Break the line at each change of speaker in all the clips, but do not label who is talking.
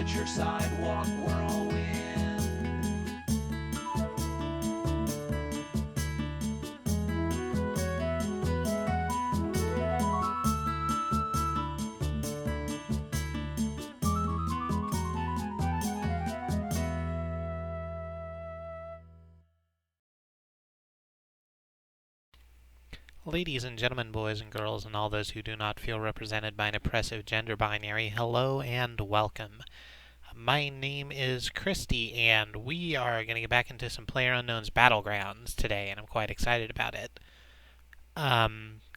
miniature sidewalk whirlwind.
Ladies and gentlemen, boys and girls, and all those who do not feel represented by an oppressive gender binary, hello and welcome. My name is Kristie, and we are going to get back into some PlayerUnknown's Battlegrounds today, and I'm quite excited about it.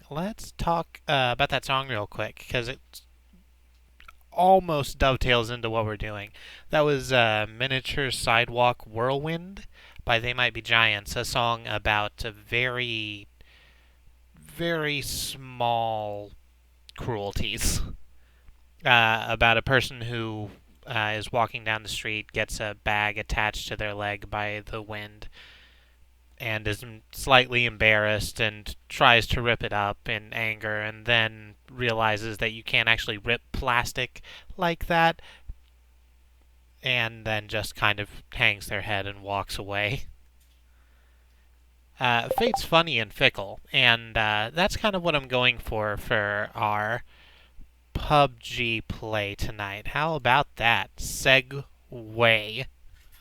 Let's talk about that song real quick, because it almost dovetails into what we're doing. That was Miniature Sidewalk Whirlwind by They Might Be Giants, a song about a very small cruelties. About a person who is walking down the street, gets a bag attached to their leg by the wind, and is slightly embarrassed and tries to rip it up in anger, and then realizes that you can't actually rip plastic like that, and then just kind of hangs their head and walks away. Fate's funny and fickle, and that's kind of what I'm going for our PUBG play tonight. How about that? Segway.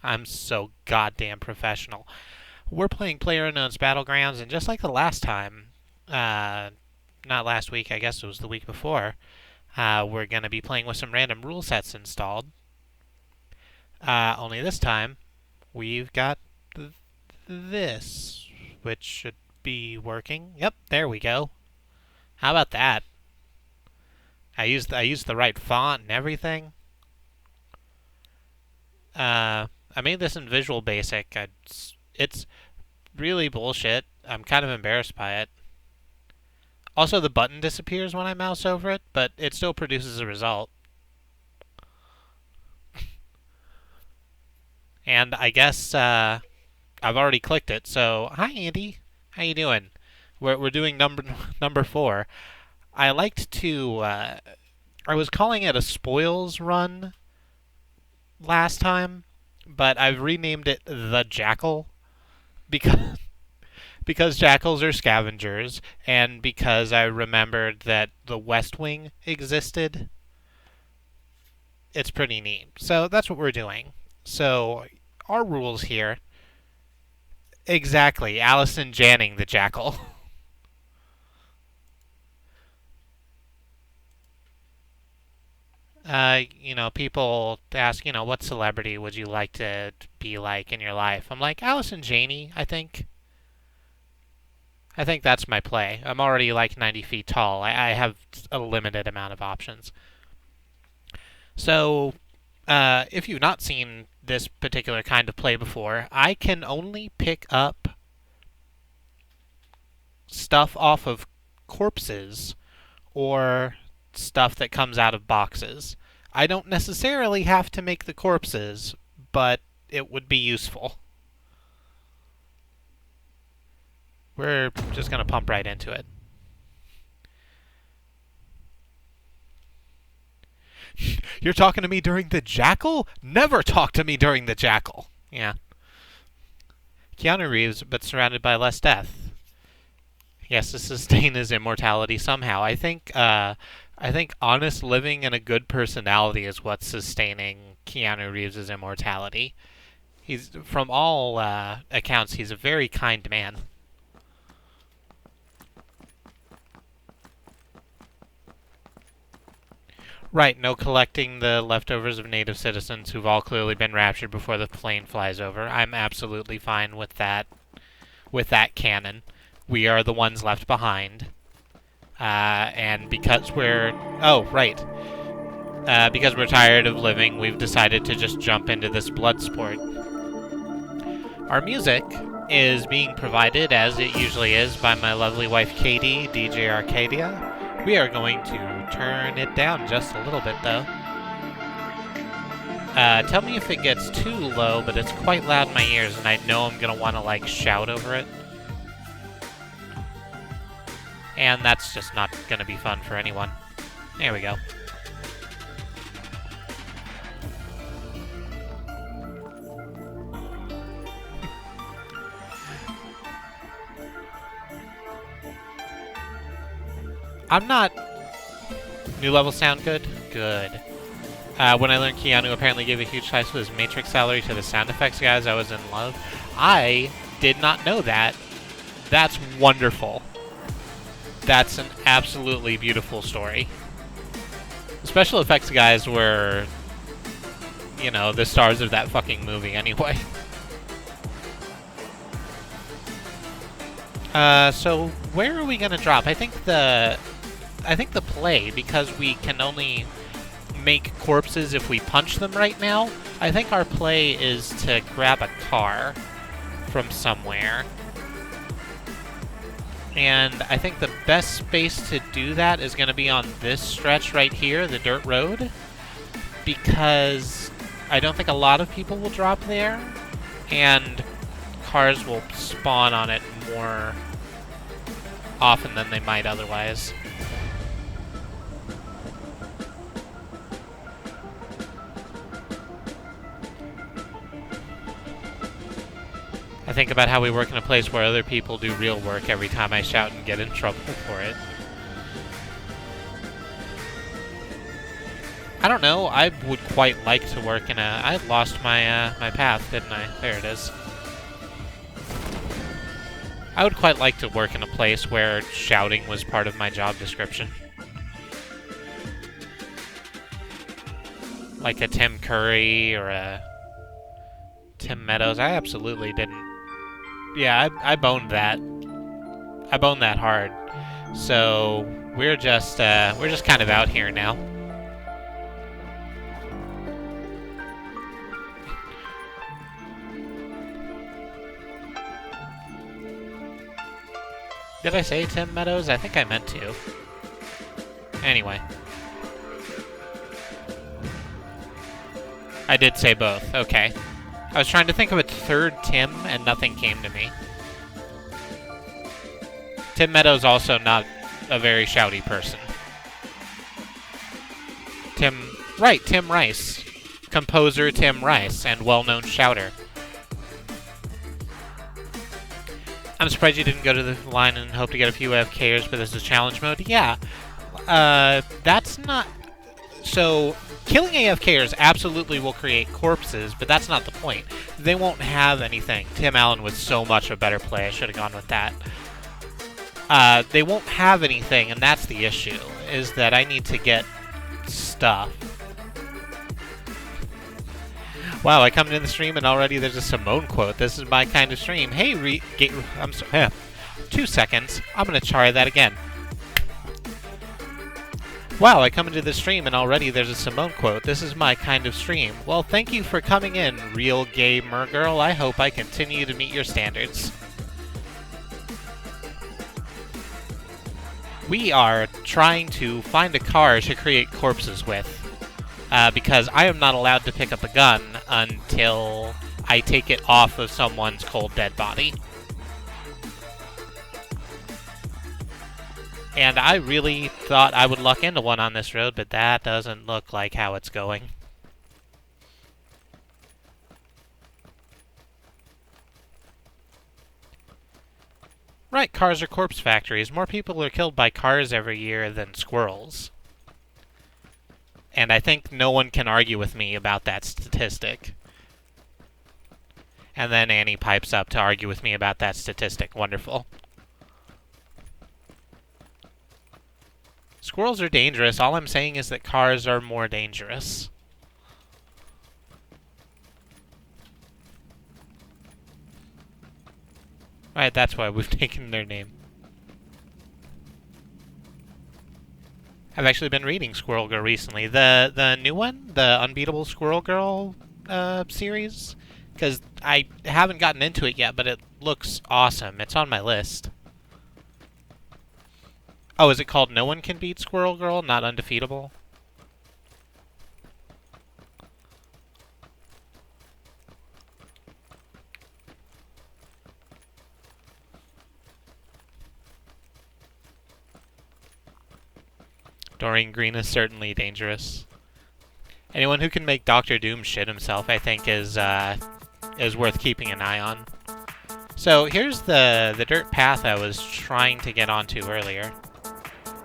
I'm so goddamn professional. We're playing PlayerUnknown's Battlegrounds, and just like the last time, not last week, I guess it was the week before, we're going to be playing with some random rule sets installed. Only this time, we've got this, which should be working. Yep, there we go. How about that? I used the right font and everything. I made this in Visual Basic. It's really bullshit. I'm kind of embarrassed by it. Also, the button disappears when I mouse over it, but it still produces a result. And I guess I've already clicked it. So, hi Andy, how you doing? We're doing number 4. I liked to. I was calling it a spoils run last time, but I've renamed it the Jackal because jackals are scavengers, and because I remembered that the West Wing existed. It's pretty neat. So that's what we're doing. So our rules here. Exactly, Allison Janning the Jackal. People ask, what celebrity would you like to be like in your life? I'm like, Allison Janney, I think. I think that's my play. I'm already like 90 feet tall. I have a limited amount of options. So, if you've not seen this particular kind of play before, I can only pick up stuff off of corpses or stuff that comes out of boxes. I don't necessarily have to make the corpses, but it would be useful. We're just going to pump right into it. You're talking to me during the Jackal? Never talk to me during the Jackal. Yeah. Keanu Reeves, but surrounded by less death. He has to sustain his immortality somehow. I think honest living and a good personality is what's sustaining Keanu Reeves' immortality. He's, from all accounts, he's a very kind man. Right, no collecting the leftovers of native citizens who've all clearly been raptured before the plane flies over. I'm absolutely fine with that canon. We are the ones left behind. And because we're... Oh, right. Because we're tired of living, we've decided to just jump into this blood sport. Our music is being provided, as it usually is, by my lovely wife Katie, DJ Arcadia. We are going to turn it down just a little bit, though. Tell me if it gets too low, but it's quite loud in my ears, and I know I'm going to want to, shout over it. And that's just not going to be fun for anyone. There we go. I'm not... New levels sound good? Good. When I learned Keanu apparently gave a huge slice of his Matrix salary to the sound effects guys, I was in love. I did not know that. That's wonderful. That's an absolutely beautiful story. The special effects guys were, you know, the stars of that fucking movie anyway. So where are we gonna drop? I think the play, because we can only make corpses if we punch them right now. I think our play is to grab a car from somewhere. And I think the best space to do that is going to be on this stretch right here, the dirt road, because I don't think a lot of people will drop there, and cars will spawn on it more often than they might otherwise. I think about how we work in a place where other people do real work every time I shout and get in trouble for it. I don't know, I would quite like to work in a... I lost my, my path, didn't I? There it is. I would quite like to work in a place where shouting was part of my job description. Like a Tim Curry or a Tim Meadows. I absolutely didn't. Yeah, I boned that. I boned that hard. So we're just kind of out here now. Did I say Tim Meadows? I think I meant to. Anyway. I did say both. Okay. I was trying to think of a third Tim, and nothing came to me. Tim Meadows also not a very shouty person. Tim Rice. Composer Tim Rice, and well-known shouter. I'm surprised you didn't go to the line and hope to get a few AFKers, but this is challenge mode. Yeah. That's not... So, killing AFKers absolutely will create corpses, but that's not the point. They won't have anything. Tim Allen was so much a better play. I should have gone with that. They won't have anything, and that's the issue, is that I need to get stuff. Wow, I come into the stream and already there's a Simone quote. This is my kind of stream. Hey, I'm sorry. 2 seconds. I'm going to try that again. Wow, I come into the stream and already there's a Simone quote. This is my kind of stream. Well, thank you for coming in, real gamer girl. I hope I continue to meet your standards. We are trying to find a car to create corpses with. Because I am not allowed to pick up a gun until I take it off of someone's cold dead body. And I really thought I would luck into one on this road, but that doesn't look like how it's going. Right, cars are corpse factories. More people are killed by cars every year than squirrels. And I think no one can argue with me about that statistic. And then Annie pipes up to argue with me about that statistic. Wonderful. Squirrels are dangerous. All I'm saying is that cars are more dangerous. Right, that's why we've taken their name. I've actually been reading Squirrel Girl recently. The new one? The Unbeatable Squirrel Girl series? Because I haven't gotten into it yet, but it looks awesome. It's on my list. Oh, is it called No One Can Beat Squirrel Girl, not Undefeatable? Doreen Green is certainly dangerous. Anyone who can make Doctor Doom shit himself, I think, is worth keeping an eye on. So here's the dirt path I was trying to get onto earlier.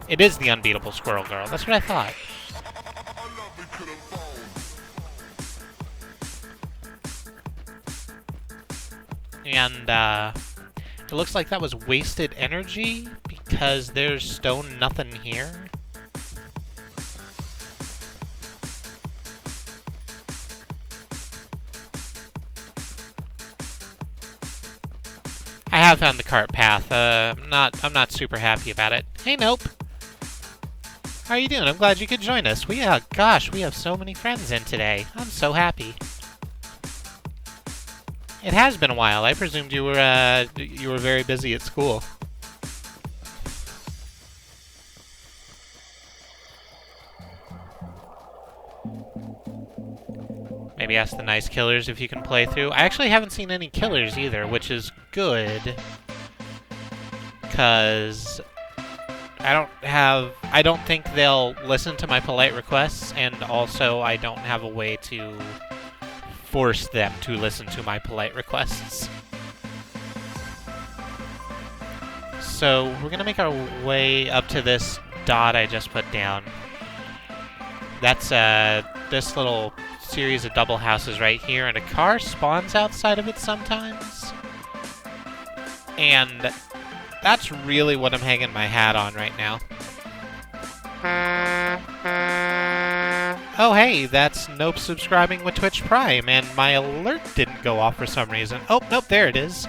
It is the unbeatable Squirrel Girl. That's what I thought. And, it looks like that was wasted energy, because there's stone nothing here. I have found the cart path. I'm not super happy about it. Hey, Nope. How are you doing? I'm glad you could join us. Gosh, we have so many friends in today. I'm so happy. It has been a while. I presumed you were very busy at school. Maybe ask the nice killers if you can play through. I actually haven't seen any killers either, which is good. 'Cause I don't think they'll listen to my polite requests, and also I don't have a way to force them to listen to my polite requests. So we're gonna make our way up to this dot I just put down. That's this little series of double houses right here, and a car spawns outside of it sometimes. And that's really what I'm hanging my hat on right now. Oh hey, that's Nope subscribing with Twitch Prime, and my alert didn't go off for some reason. Oh, nope, there it is.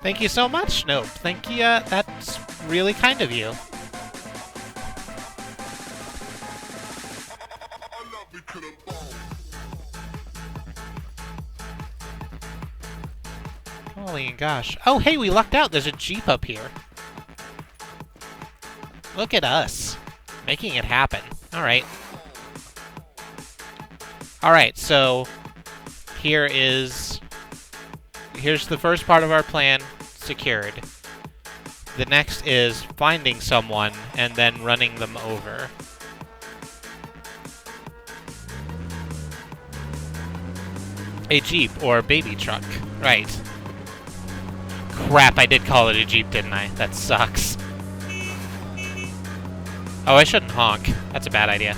Thank you so much, Nope. Thank you, that's really kind of you. Holy gosh. Oh hey, we lucked out. There's a Jeep up here. Look at us. Making it happen. Alright. Alright, so here's the first part of our plan secured. The next is finding someone and then running them over. A Jeep or a baby truck. Right. Crap, I did call it a Jeep, didn't I? That sucks. Oh, I shouldn't honk. That's a bad idea.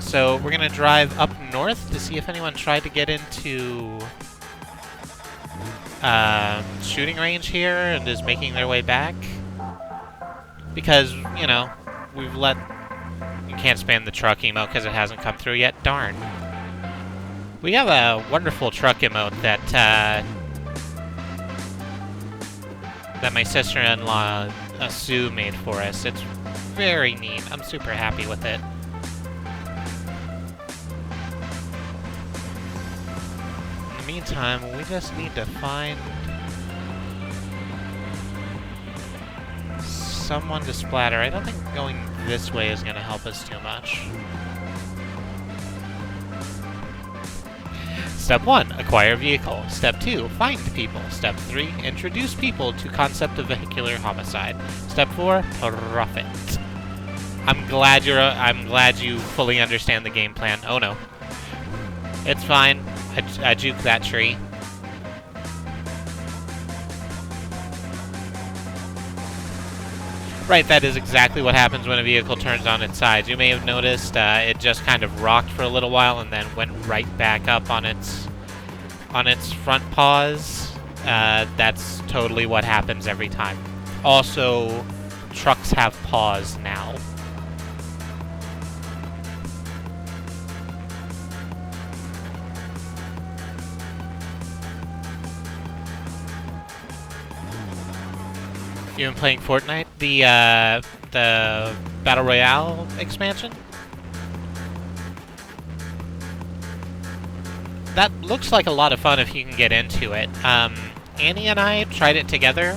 So, we're gonna drive up north to see if anyone tried to get into shooting range here and is making their way back. Because, you know, we've let... You can't spam the truck emote because it hasn't come through yet. Darn. We have a wonderful truck emote that that my sister-in-law, Sue, made for us. It's very neat. I'm super happy with it. In the meantime, we just need to find someone to splatter. I don't think going this way is going to help us too much. Step 1, acquire vehicle. Step 2, find people. Step 3, introduce people to concept of vehicular homicide. Step 4, profit. I'm glad you fully understand the game plan. Oh no. It's fine. I juked that tree. Right, that is exactly what happens when a vehicle turns on its sides. You may have noticed it just kind of rocked for a little while and then went right back up on its front paws. That's totally what happens every time. Also, trucks have paws now. You've been playing Fortnite? The Battle Royale expansion? That looks like a lot of fun if you can get into it. Annie and I tried it together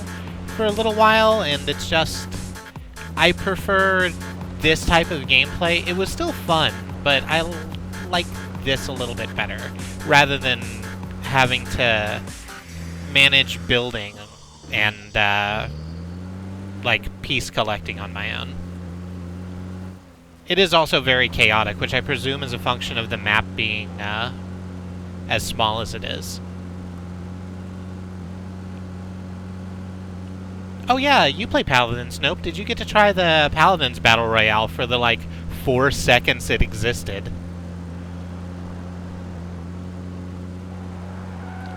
for a little while, and it's just... I prefer this type of gameplay. It was still fun, but I like this a little bit better, rather than having to manage building and, like, piece collecting on my own. It is also very chaotic, which I presume is a function of the map being as small as it is. Oh yeah, you play Paladins, Nope. Did you get to try the Paladins Battle Royale for the, like, 4 seconds it existed?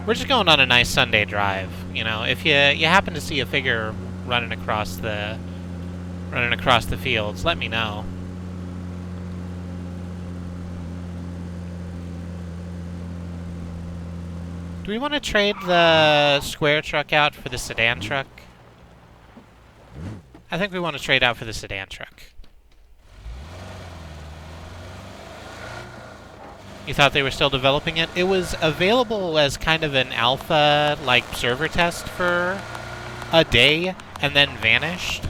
We're just going on a nice Sunday drive, you know. If you happen to see a figure running across the fields, let me know. Do we want to trade the square truck out for the sedan truck? I think we want to trade out for the sedan truck. You thought they were still developing it? It was available as kind of an alpha, like, server test for a day, and then vanished.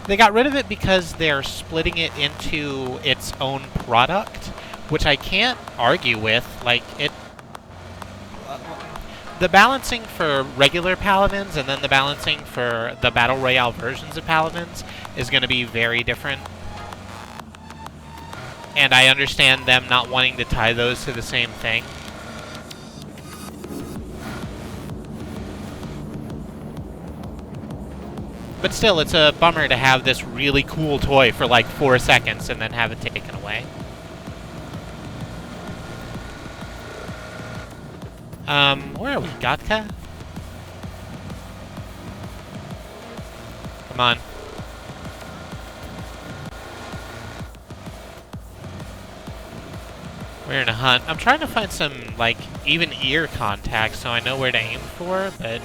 They got rid of it because they're splitting it into its own product, which I can't argue with. Like, the balancing for regular Paladins and then the balancing for the Battle Royale versions of Paladins is going to be very different. And I understand them not wanting to tie those to the same thing. But still, it's a bummer to have this really cool toy for like 4 seconds and then have it taken away. Where are we? Gatka? Come on. We're in a hunt. I'm trying to find some, like, even ear contact so I know where to aim for, but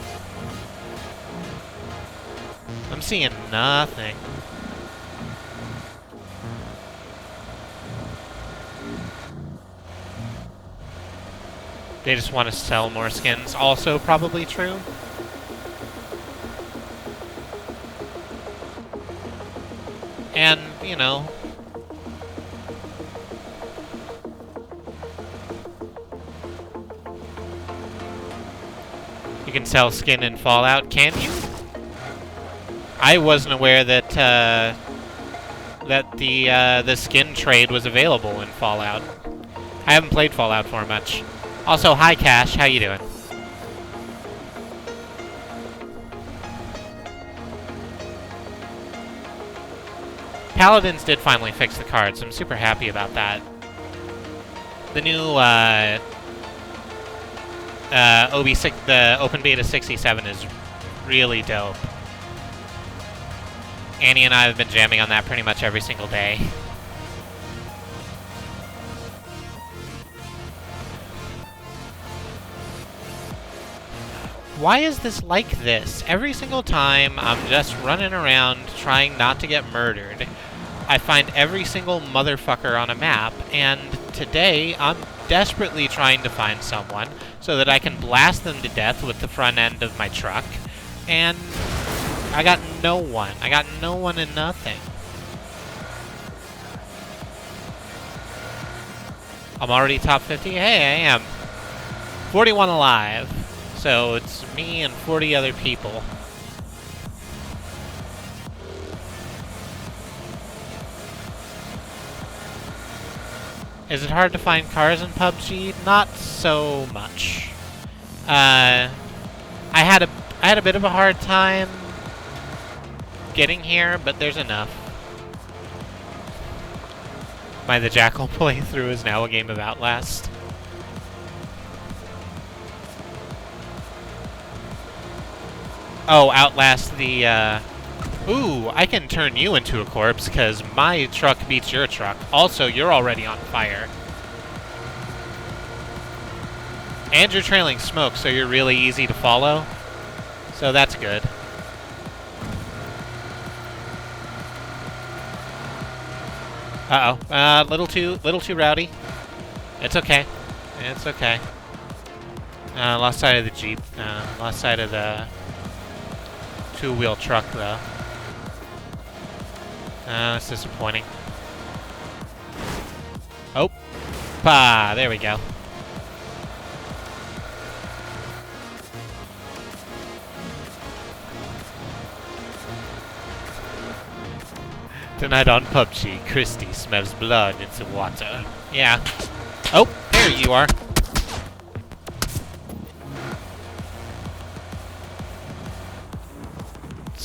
I'm seeing nothing. They just want to sell more skins. Also probably true. And, you know, you can sell skin in Fallout, can you? I wasn't aware that the skin trade was available in Fallout. I haven't played Fallout 4 much. Also, hi Cash, how you doing? Paladins did finally fix the cards. I'm super happy about that. The new OB6, the Open Beta 67 is really dope. Annie and I have been jamming on that pretty much every single day. Why is this like this? Every single time I'm just running around trying not to get murdered, I find every single motherfucker on a map, and today I'm desperately trying to find someone so that I can blast them to death with the front end of my truck, and I got no one. I got no one and nothing. I'm already top 50? Hey, I am. 41 alive. So it's me and 40 other people. Is it hard to find cars in PUBG? Not so much. I had a bit of a hard time getting here, but there's enough. The Jackal playthrough is now a game of Outlast. Oh, Outlast the, Ooh, I can turn you into a corpse, because my truck beats your truck. Also, you're already on fire. And you're trailing smoke, so you're really easy to follow. So that's good. Uh-oh. Little too rowdy. It's okay. It's okay. Lost sight of the Jeep. Lost sight of the two-wheel truck, though. That's disappointing. Oh. There we go. Tonight on PUBG, Kristie smells blood into water. Yeah. Oh, there you are.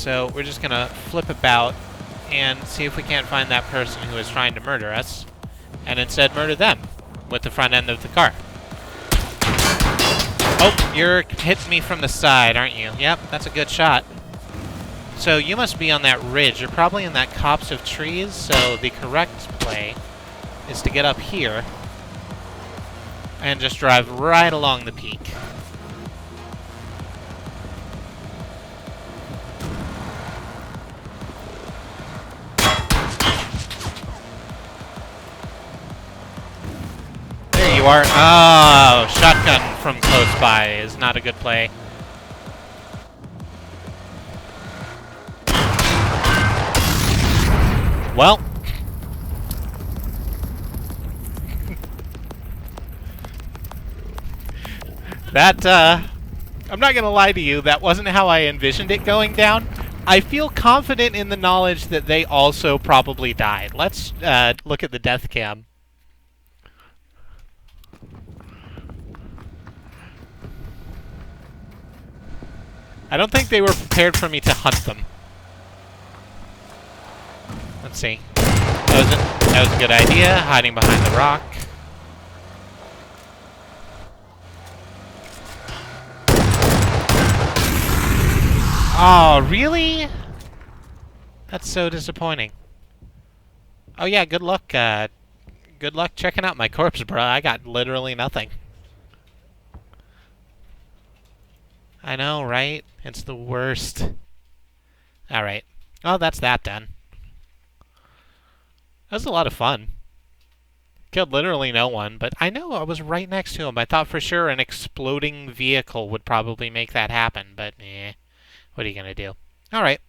So we're just gonna flip about and see if we can't find that person who is trying to murder us, and instead murder them with the front end of the car. Oh, you're hitting me from the side, aren't you? Yep, that's a good shot. So you must be on that ridge. You're probably in that copse of trees, so the correct play is to get up here and just drive right along the peak. There you are. Oh, shotgun from close by is not a good play. Well, that, I'm not gonna lie to you, that wasn't how I envisioned it going down. I feel confident in the knowledge that they also probably died. Let's, look at the death cam. I don't think they were prepared for me to hunt them. Let's see. That was a good idea, hiding behind the rock. Oh, really? That's so disappointing. Oh yeah, good luck checking out my corpse, bro. I got literally nothing. I know, right? It's the worst. Alright. Oh, that's that done. That was a lot of fun. Killed literally no one, but I know I was right next to him. I thought for sure an exploding vehicle would probably make that happen, but what are you gonna do? Alright.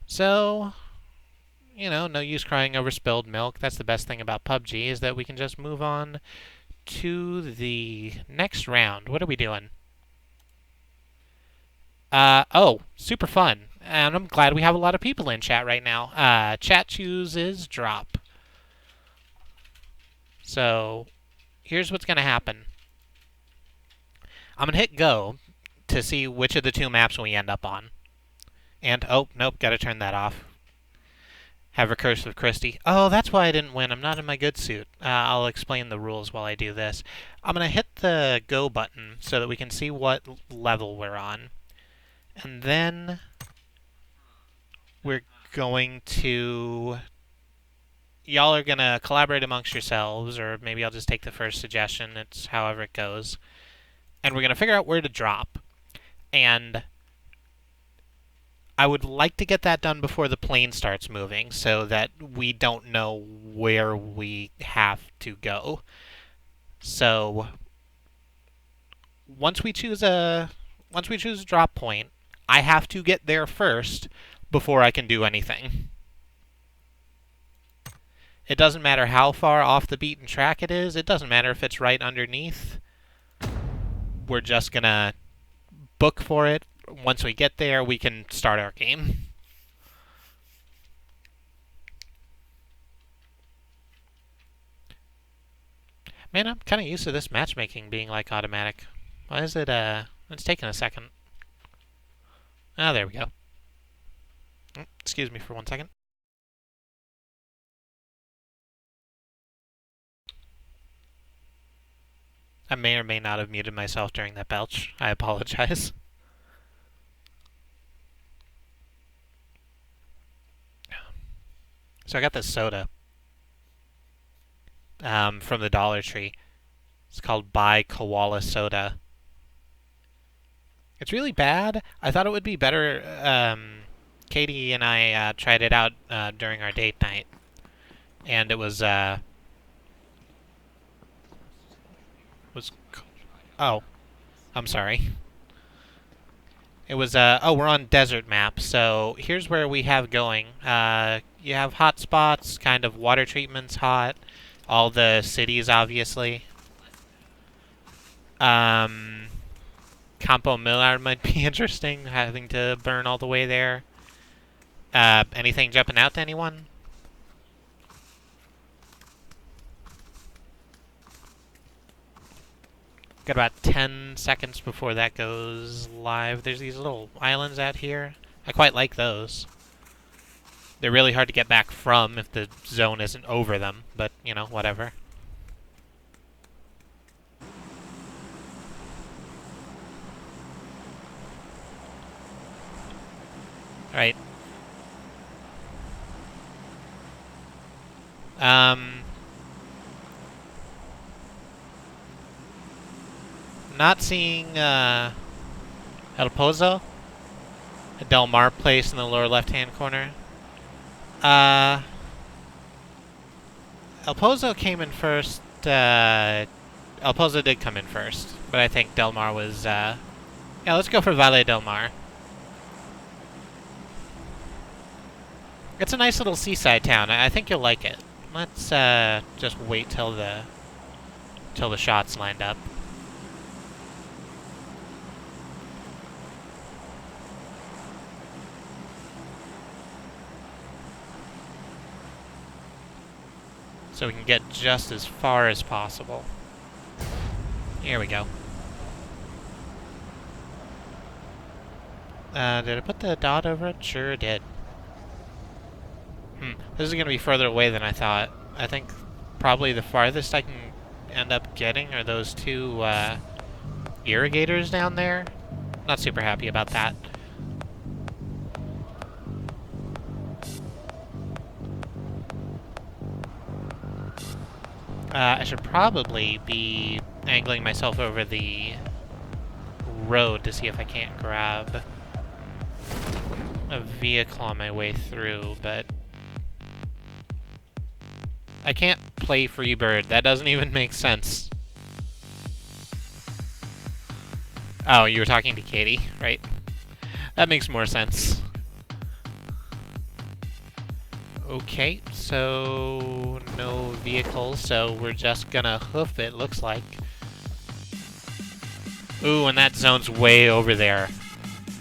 So, you know, no use crying over spilled milk. That's the best thing about PUBG, is that we can just move on to the next round. What are we doing? Oh, super fun. And I'm glad we have a lot of people in chat right now. Chat chooses drop. So, here's what's going to happen. I'm going to hit go to see which of the two maps we end up on. And, oh, nope, got to turn that off. Have recursive Kristie. Oh, that's why I didn't win. I'm not in my good suit. I'll explain the rules while I do this. I'm going to hit the go button so that we can see what level we're on. And then we're going to... Y'all are going to collaborate amongst yourselves, or maybe I'll just take the first suggestion. It's however it goes. And we're going to figure out where to drop. And I would like to get that done before the plane starts moving, so that we don't know where we have to go. So once we choose a drop point, I have to get there first before I can do anything. It doesn't matter how far off the beaten track it is. It doesn't matter if it's right underneath. We're just gonna book for it. Once we get there, we can start our game. Man, I'm kind of used to this matchmaking being like automatic. Why is it, it's taking a second. Ah, there we go. Excuse me for 1 second. I may or may not have muted myself during that belch. I apologize. So I got this soda from the Dollar Tree. It's called Buy Koala Soda. It's really bad. I thought it would be better. Katie and I tried it out during our date night, and it was oh, I'm sorry. It was oh, we're on desert map. So here's where we have going. You have hot spots, kind of water treatment's hot. All the cities, obviously. Campo Millar might be interesting, having to burn all the way there. Anything jumping out to anyone? Got about 10 seconds before that goes live. There's these little islands out here. I quite like those. They're really hard to get back from if the zone isn't over them, but, you know, whatever. Alright. Not seeing, El Pozo? A Del Mar place in the lower left-hand corner. El Pozo came in first. El Pozo did come in first, but I think Del Mar was. Yeah, let's go for Valle Del Mar. It's a nice little seaside town. I think you'll like it. Let's just wait till the shots lined up. So we can get just as far as possible. Here we go. Did I put the dot over it? Sure did. This is going to be further away than I thought. I think probably the farthest I can end up getting are those two irrigators down there. Not super happy about that. I should probably be angling myself over the road to see if I can't grab a vehicle on my way through, but I can't play Freebird. That doesn't even make sense. Oh, you were talking to Katie, right? That makes more sense. Okay, so no vehicles, so we're just gonna hoof it, looks like. Ooh, and that zone's way over there.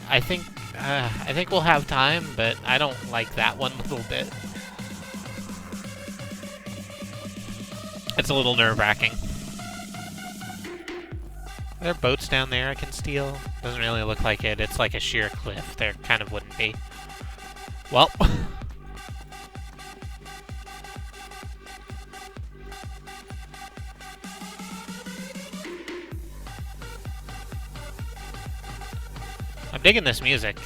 I think we'll have time, but I don't like that one a little bit. It's a little nerve-wracking. Are there boats down there I can steal? Doesn't really look like it. It's like a sheer cliff. There kind of wouldn't be. Well. I'm digging this music.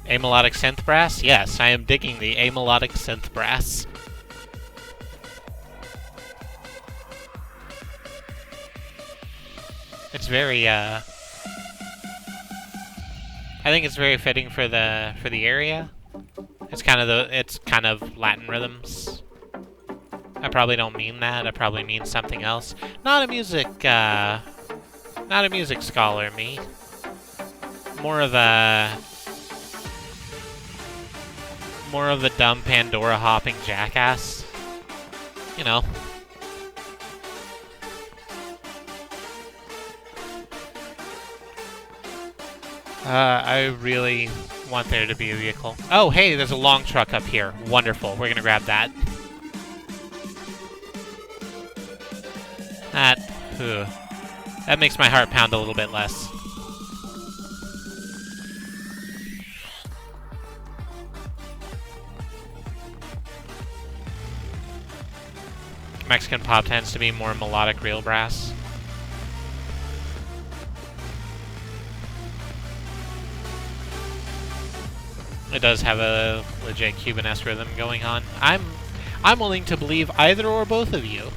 Amelodic synth brass? Yes, I am digging the amelodic synth brass. It's very I think it's very fitting for the area. It's kind of Latin rhythms. I probably don't mean that. I probably mean something else. Not a music scholar, me. More of a dumb Pandora hopping jackass. You know. I really want there to be a vehicle. Oh, hey, there's a long truck up here. Wonderful. We're gonna grab that. That makes my heart pound a little bit less. Mexican pop tends to be more melodic real brass. It does have a legit Cuban-esque rhythm going on. I'm willing to believe either or both of you.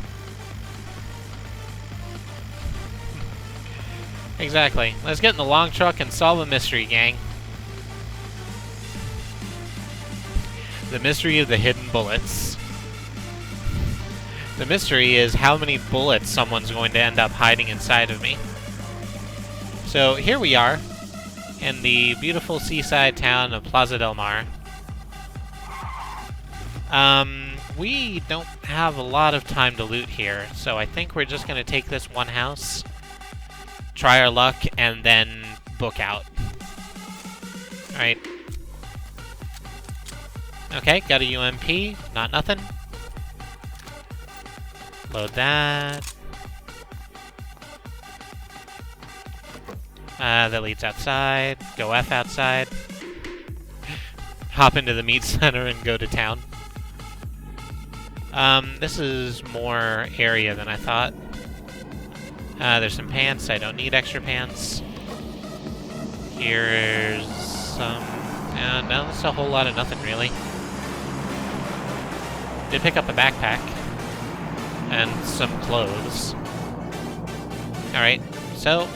Exactly. Let's get in the long truck and solve a mystery, gang. The mystery of the hidden bullets. The mystery is how many bullets someone's going to end up hiding inside of me. So here we are, in the beautiful seaside town of Plaza del Mar. We don't have a lot of time to loot here, so I think we're just going to take this one house, try our luck, and then book out. Alright. Okay, got a UMP. Not nothing. Load that. That leads outside. Go F outside. Hop into the meat center and go to town. This is more area than I thought. There's some pants. I don't need extra pants. Here's some... no, that's a whole lot of nothing, really. Did pick up a backpack. And some clothes. Alright, so...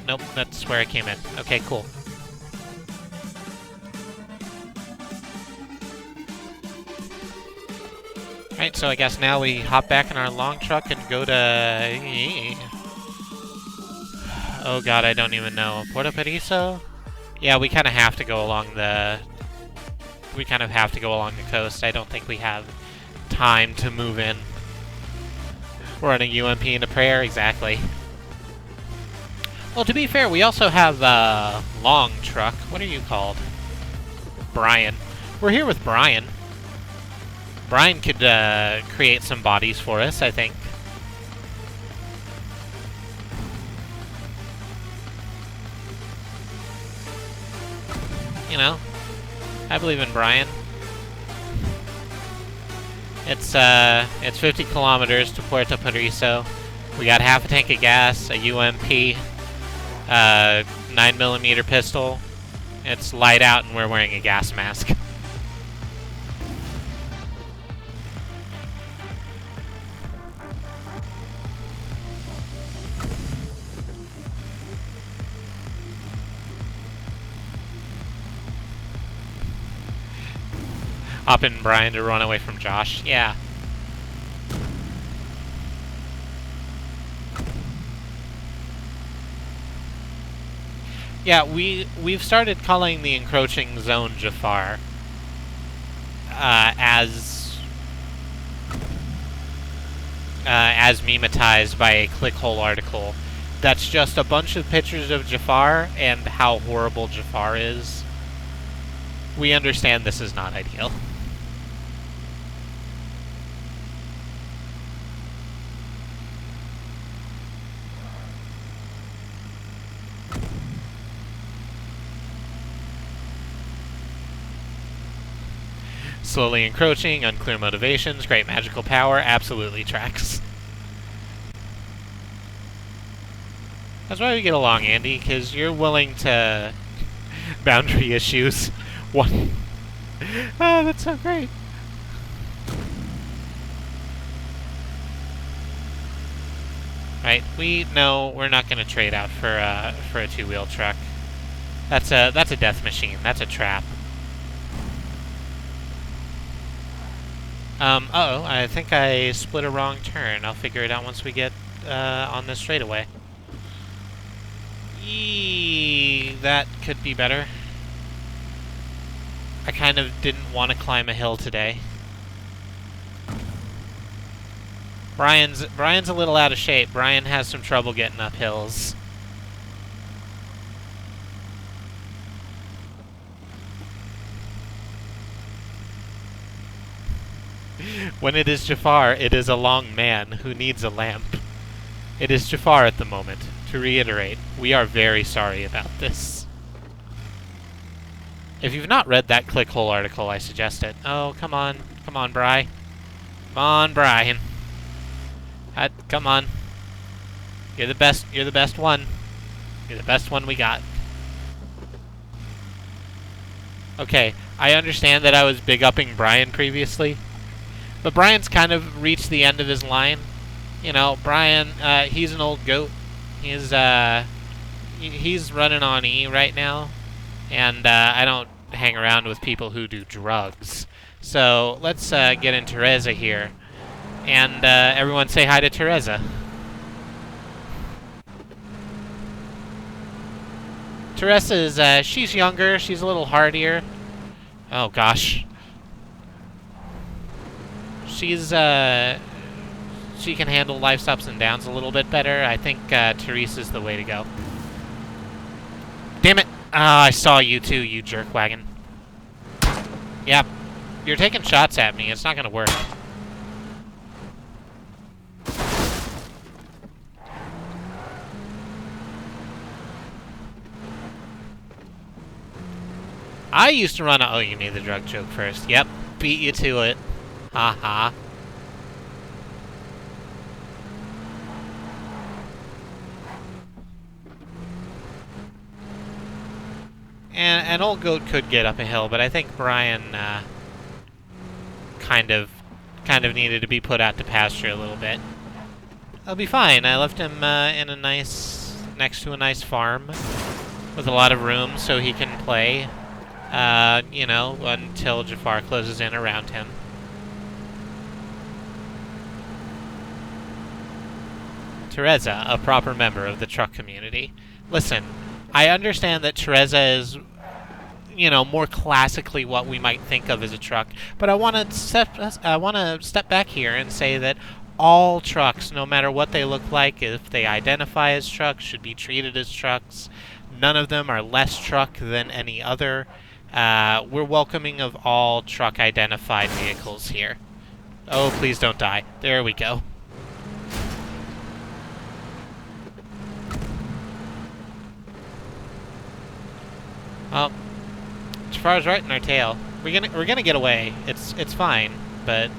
nope, that's where I came in. Okay, cool. Alright, so I guess now we hop back in our long truck and go to... Oh god, I don't even know. Puerto Periso? Yeah, we kind of have to go along the... We kind of have to go along the coast. I don't think we have time to move in. We're on a UMP and a prayer, exactly. Well, to be fair, we also have a long truck. What are you called? Brian. We're here with Brian. Brian could create some bodies for us, I think. You know, I believe in Brian. It's 50 kilometers to Puerto Periso. We got half a tank of gas, a UMP, 9mm pistol. It's light out and we're wearing a gas mask. Hop in Brian to run away from Josh. Yeah. Yeah, we've started calling the encroaching zone Jafar as memetized by a clickhole article. That's just a bunch of pictures of Jafar and how horrible Jafar is. We understand this is not ideal. Slowly encroaching, unclear motivations, great magical power, absolutely tracks. That's why we get along, Andy, because you're willing to... boundary issues. One... Oh, that's so great. Right, no, we're not going to trade out for a two-wheel truck. That's a death machine. That's a trap. Uh-oh, I think I split a wrong turn. I'll figure it out once we get on this straightaway. Eee, that could be better. I kind of didn't want to climb a hill today. Brian's a little out of shape. Brian has some trouble getting up hills. When it is Jafar, it is a long man who needs a lamp. It is Jafar at the moment. To reiterate, we are very sorry about this. If you've not read that clickhole article, I suggest it. Oh, come on. Come on, Bri. Come on, Brian. Come on. You're the best one. You're the best one we got. Okay, I understand that I was big-upping Brian previously. But Brian's kind of reached the end of his line. You know, Brian, he's an old goat. He's running on E right now. And I don't hang around with people who do drugs. So let's get in Teresa here. And everyone say hi to Teresa. Teresa's, she's younger. She's a little hardier. Oh, gosh. She's, she can handle life's ups and downs a little bit better. I think Teresa's the way to go. Damn it! Ah, I saw you too, you jerkwagon. Yep. You're taking shots at me. It's not gonna work. I used to run a... Oh, you made the drug joke first. Yep. Beat you to it. Ha ha. And an old goat could get up a hill, but I think Brian kind of needed to be put out to pasture a little bit. He'll be fine. I left him in a next to a nice farm with a lot of room so he can play. You know, until Jafar closes in around him. Teresa, a proper member of the truck community. Listen, I understand that Teresa is, you know, more classically what we might think of as a truck, but I want to step back here and say that all trucks, no matter what they look like, if they identify as trucks, should be treated as trucks. None of them are less truck than any other. We're welcoming of all truck-identified vehicles here. Oh, please don't die. There we go. Well, Jafar's right in our tail. We're gonna get away. It's fine, but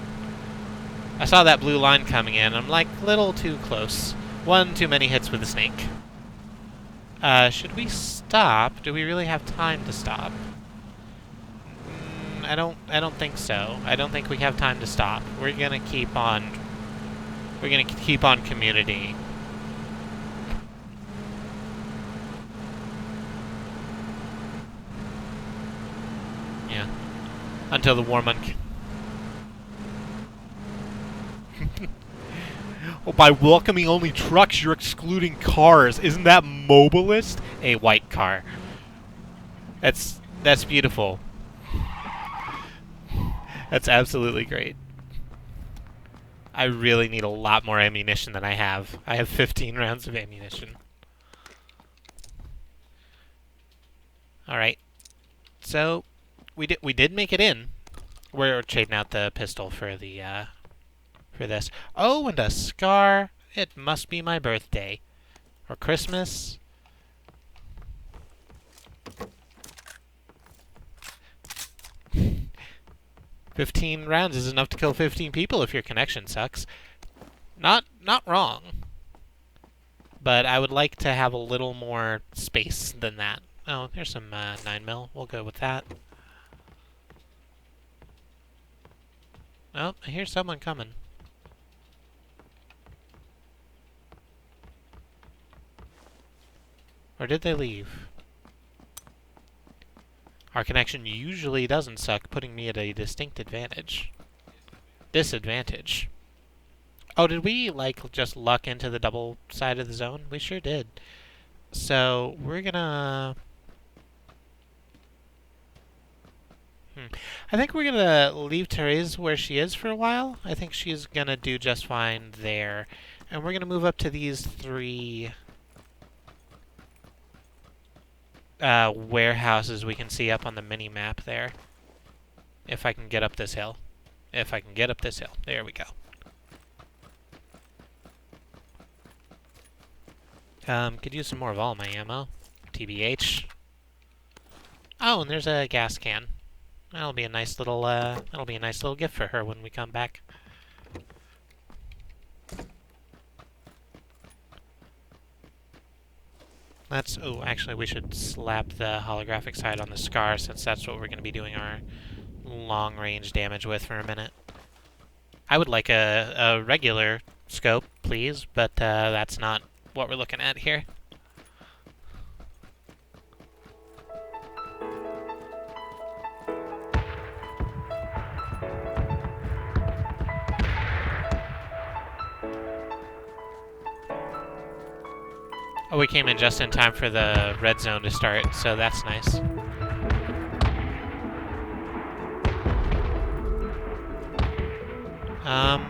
I saw that blue line coming in. I'm like, little too close. One too many hits with the snake. Should we stop? Do we really have time to stop? I don't think so. I don't think we have time to stop. We're gonna keep on community. Yeah. Until the war month. Oh, by welcoming only trucks, you're excluding cars. Isn't that mobilist? A white car. That's beautiful. That's absolutely great. I really need a lot more ammunition than I have. I have 15 rounds of ammunition. Alright. So, we did make it in. We're trading out the pistol for the, for this. Oh, and a scar. It must be my birthday. Or Christmas. $15 rounds is enough to kill 15 people if your connection sucks. Not wrong. But I would like to have a little more space than that. Oh, there's some 9mm. We'll go with that. Oh, I hear someone coming. Or did they leave? Our connection usually doesn't suck, putting me at a distinct advantage. Disadvantage. Oh, did we, like, just luck into the double side of the zone? We sure did. So, we're gonna... I think we're gonna leave Therese where she is for a while. I think she's gonna do just fine there. And we're gonna move up to these 3... warehouses we can see up on the mini-map there. If I can get up this hill. If I can get up this hill. There we go. Could use some more of all my ammo. TBH. Oh, and there's a gas can. That'll be a nice little gift for her when we come back. Oh, actually, we should slap the holographic sight on the scar, since that's what we're going to be doing our long-range damage with for a minute. I would like a regular scope, please, but that's not what we're looking at here. Oh, we came in just in time for the red zone to start, so that's nice. I'm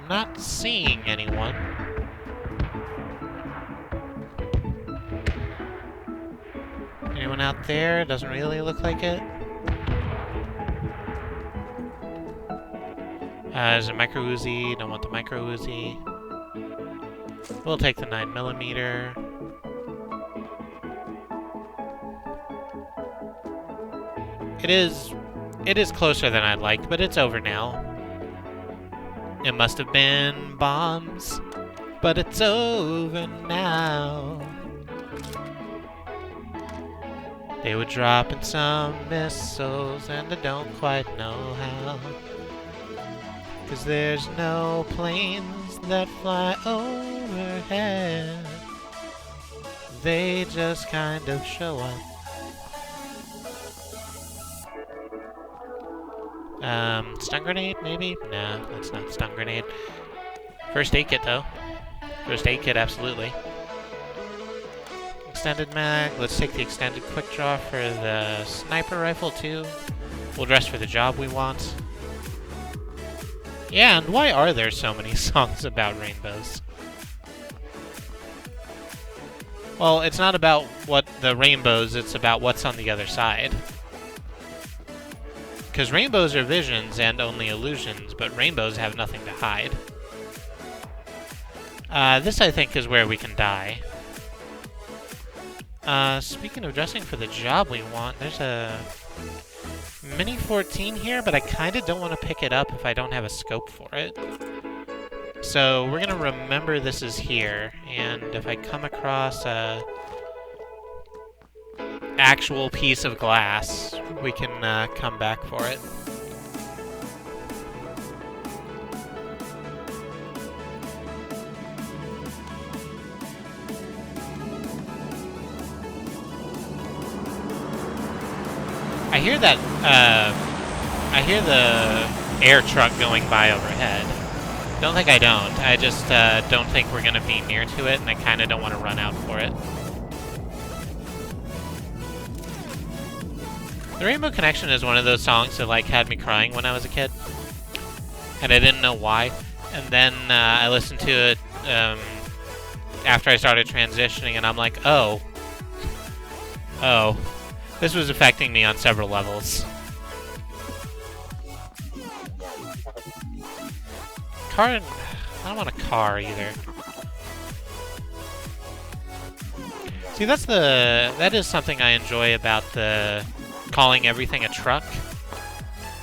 not seeing anyone. Anyone out there? Doesn't really look like it. There's a micro Uzi. Don't want the micro Uzi. We'll take the 9mm. It is closer than I'd like, but it's over now. It must have been bombs, but it's over now. They were dropping some missiles, and I don't quite know how. 'Cause there's no planes that fly overhead. They just kind of show up. Stun grenade, maybe? No, that's not stun grenade. First aid kit, though. First aid kit, absolutely. Extended mag. Let's take the extended quick draw for the sniper rifle, too. We'll dress for the job we want. Yeah, and why are there so many songs about rainbows? Well, it's not about what the rainbows, it's about what's on the other side. Because rainbows are visions and only illusions, but rainbows have nothing to hide. This, I think, is where we can die. Speaking of dressing for the job we want, there's a Mini 14 here, but I kind of don't want to pick it up if I don't have a scope for it. So we're going to remember this is here, and if I come across a actual piece of glass, we can come back for it. I hear that, I hear the air truck going by overhead. Don't think I don't. I just don't think we're going to be near to it, and I kind of don't want to run out for it. The Rainbow Connection is one of those songs that like had me crying when I was a kid, and I didn't know why. And then I listened to it after I started transitioning, and I'm like, oh, this was affecting me on several levels. Car, I don't want a car either. See, that is something I enjoy about the calling everything a truck.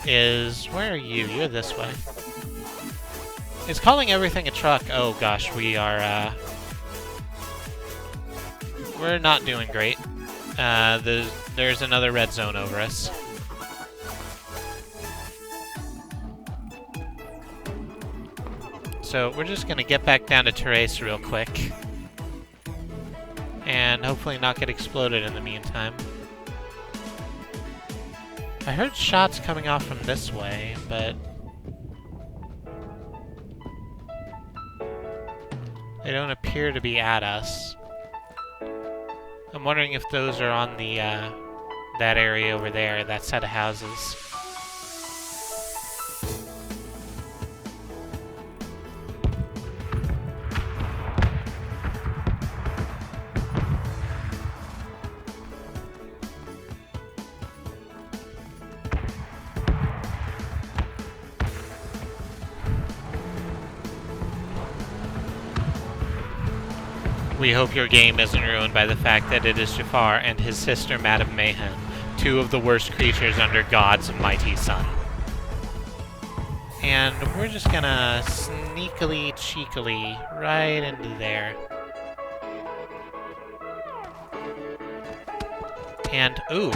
Is, where are you? You're this way. Is calling everything a truck? Oh gosh, we are we're not doing great. There's another red zone over us. So we're just gonna get back down to Therese real quick. And hopefully not get exploded in the meantime. I heard shots coming off from this way, but they don't appear to be at us. I'm wondering if those are on the that area over there, that set of houses. We hope your game isn't ruined by the fact that it is Jafar and his sister Madame Mayhem, two of the worst creatures under God's mighty sun. And we're just gonna sneakily, cheekily, right into there. And, ooh.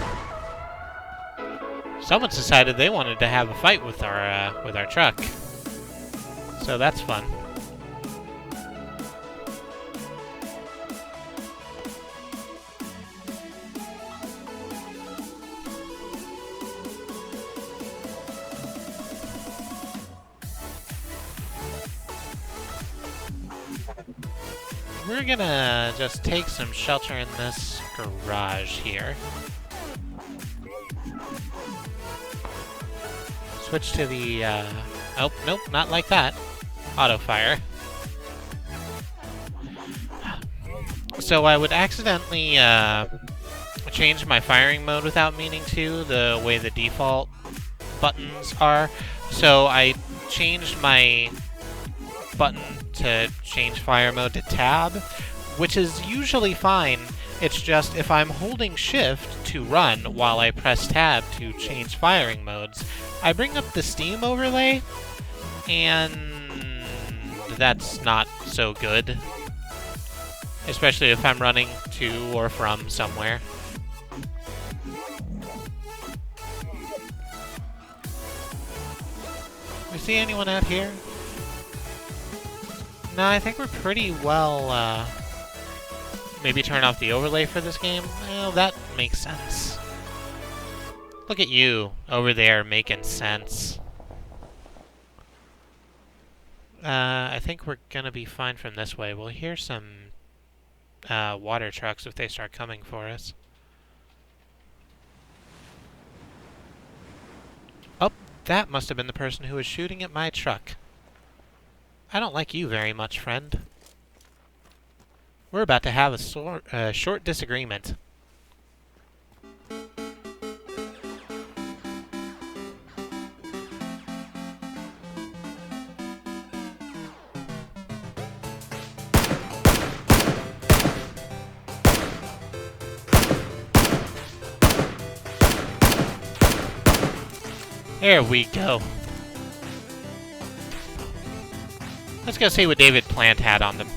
Someone's decided they wanted to have a fight with our truck. So that's fun. We're gonna just take some shelter in this garage here. Switch to the, oh, nope, not like that. Auto fire. So I would accidentally, I changed my firing mode without meaning to, the way the default buttons are. So I changed my button to change fire mode to tab, which is usually fine. It's just if I'm holding shift to run while I press tab to change firing modes, I bring up the Steam overlay, and that's not so good. Especially if I'm running to or from somewhere. We see anyone out here? No, I think we're pretty well, maybe turn off the overlay for this game? Well, that makes sense. Look at you, over there, making sense. I think we're gonna be fine from this way. We'll hear some water trucks if they start coming for us. Oh, that must have been the person who was shooting at my truck. I don't like you very much, friend. We're about to have a short disagreement. There we go. Let's go see what David Plant had on them.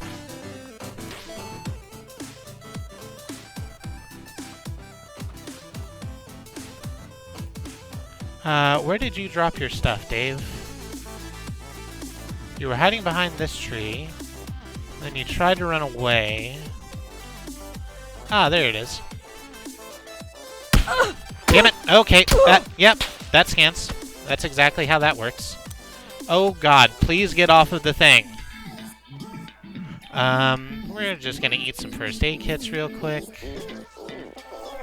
Where did you drop your stuff, Dave? You were hiding behind this tree. Then you tried to run away. Ah, there it is. Damn it! Okay, yep, that scans. That's exactly how that works. Oh god, please get off of the thing. We're just gonna eat some first aid kits real quick.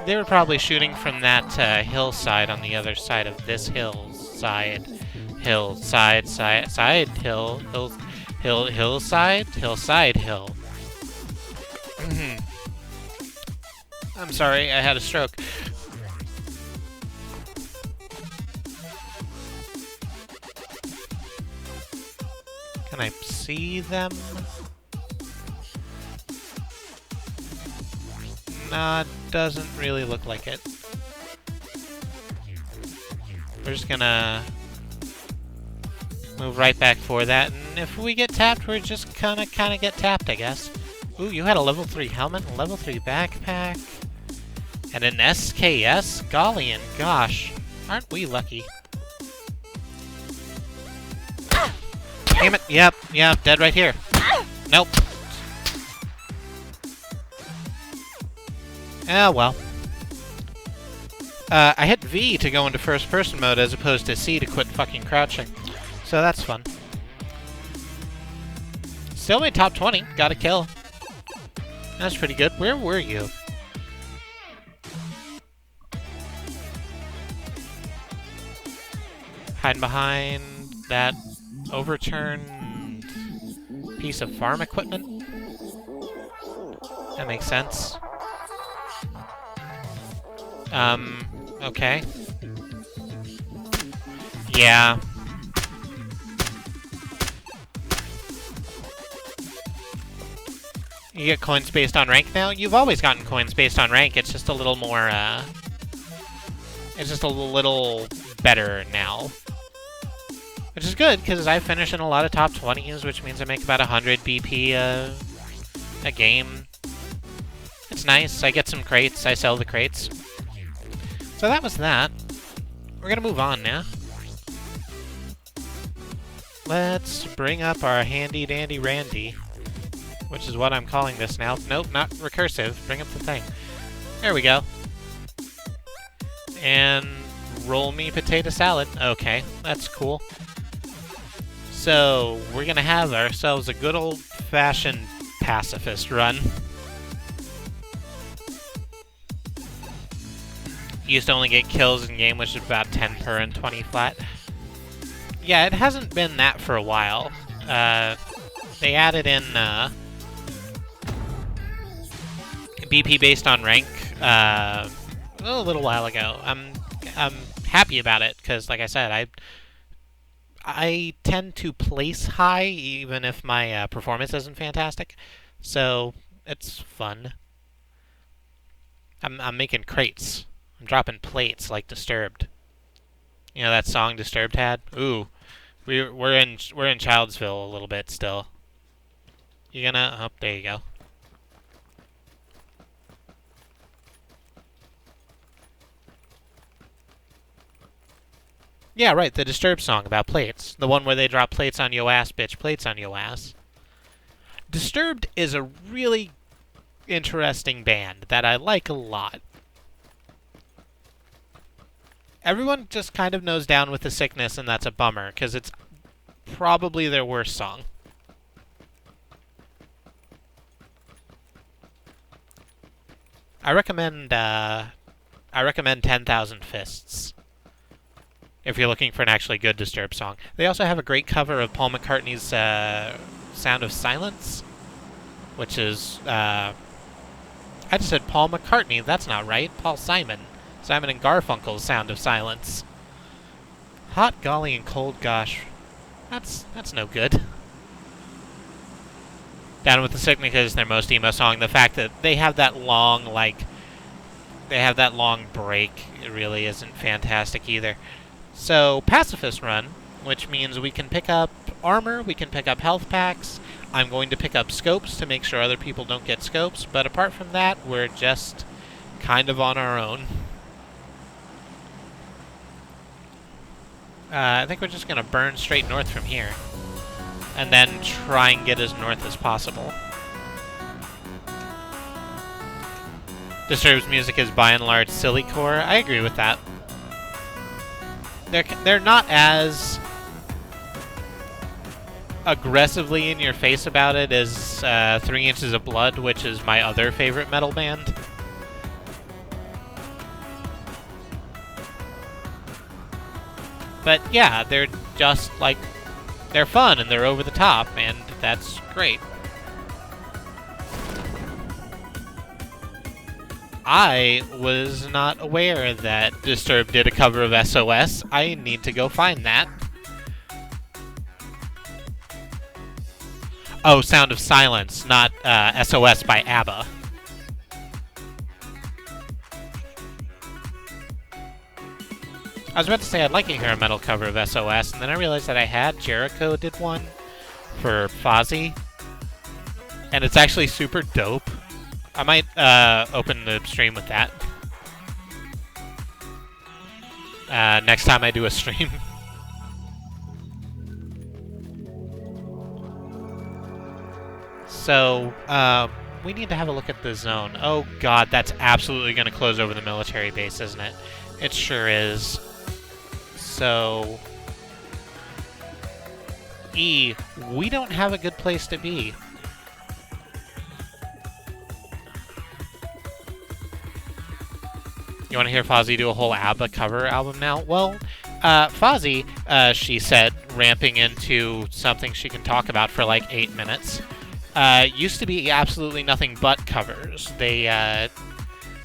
They were probably shooting from that hillside on the other side of this hillside. Hillside, hill. I'm sorry, I had a stroke. Can I see them? Nah, doesn't really look like it. We're just gonna move right back for that, and if we get tapped, we're just gonna kinda get tapped, I guess. Ooh, you had a level 3 helmet, a level 3 backpack, and an SKS? Golly and gosh, aren't we lucky? Damn it, yep, dead right here. Nope. Ah, well. I hit V to go into first-person mode as opposed to C to quit fucking crouching. So that's fun. Still made top 20. Got a kill. That's pretty good. Where were you? Hiding behind that overturned piece of farm equipment? That makes sense. Okay. Yeah. You get coins based on rank now? You've always gotten coins based on rank, it's just a little more, it's just a little better now. Which is good, because I finish in a lot of top 20s, which means I make about 100 BP a game. It's nice, I get some crates, I sell the crates. So that was that. We're gonna move on now. Let's bring up our handy dandy Randy, which is what I'm calling this now. Nope, not recursive. Bring up the thing. There we go. And roll me potato salad. Okay, that's cool. So, we're gonna have ourselves a good old-fashioned pacifist run. Used to only get kills in game, which is about 10 per and 20 flat. Yeah, it hasn't been that for a while. They added in BP based on rank a little while ago. I'm happy about it because, like I said, I tend to place high even if my performance isn't fantastic, so it's fun. I'm making crates. I'm dropping plates like Disturbed. You know that song Disturbed had? Ooh, we're in Childsville a little bit still. You gonna? Oh, there you go. Yeah, right, the Disturbed song about plates. The one where they drop plates on yo ass, bitch, plates on yo ass. Disturbed is a really interesting band that I like a lot. Everyone just kind of knows down with the sickness, and that's a bummer, because it's probably their worst song. I recommend 10,000 Fists if you're looking for an actually good Disturbed song. They also have a great cover of Paul McCartney's Sound of Silence, which is, I just said Paul McCartney, that's not right, Paul Simon. Simon and Garfunkel's Sound of Silence. Hot golly and cold gosh, that's no good. Down with the Sickness is their most emo song. The fact that they have that long, break, it really isn't fantastic either. So, Pacifist Run, which means we can pick up armor, we can pick up health packs. I'm going to pick up scopes to make sure other people don't get scopes, but apart from that, we're just kind of on our own. I think we're just going to burn straight north from here, and then try and get as north as possible. Disturbed's music is by and large silly-core. I agree with that. They're not as aggressively in your face about it as 3 Inches of Blood, which is my other favorite metal band. But yeah, they're just like, they're fun and they're over the top, and that's great. I was not aware that Disturbed did a cover of SOS. I need to go find that. Oh, Sound of Silence, not SOS by ABBA. I was about to say I'd like to hear a metal cover of SOS, and then I realized that I had. Jericho did one for Fozzy, and it's actually super dope. I might open the stream with that next time I do a stream. So, we need to have a look at the zone. Oh god, that's absolutely going to close over the military base, isn't it? It sure is. So, E, we don't have a good place to be. You want to hear Fozzy do a whole ABBA cover album now? Well, Fozzy, she said, ramping into something she can talk about for like 8 minutes, used to be absolutely nothing but covers. They,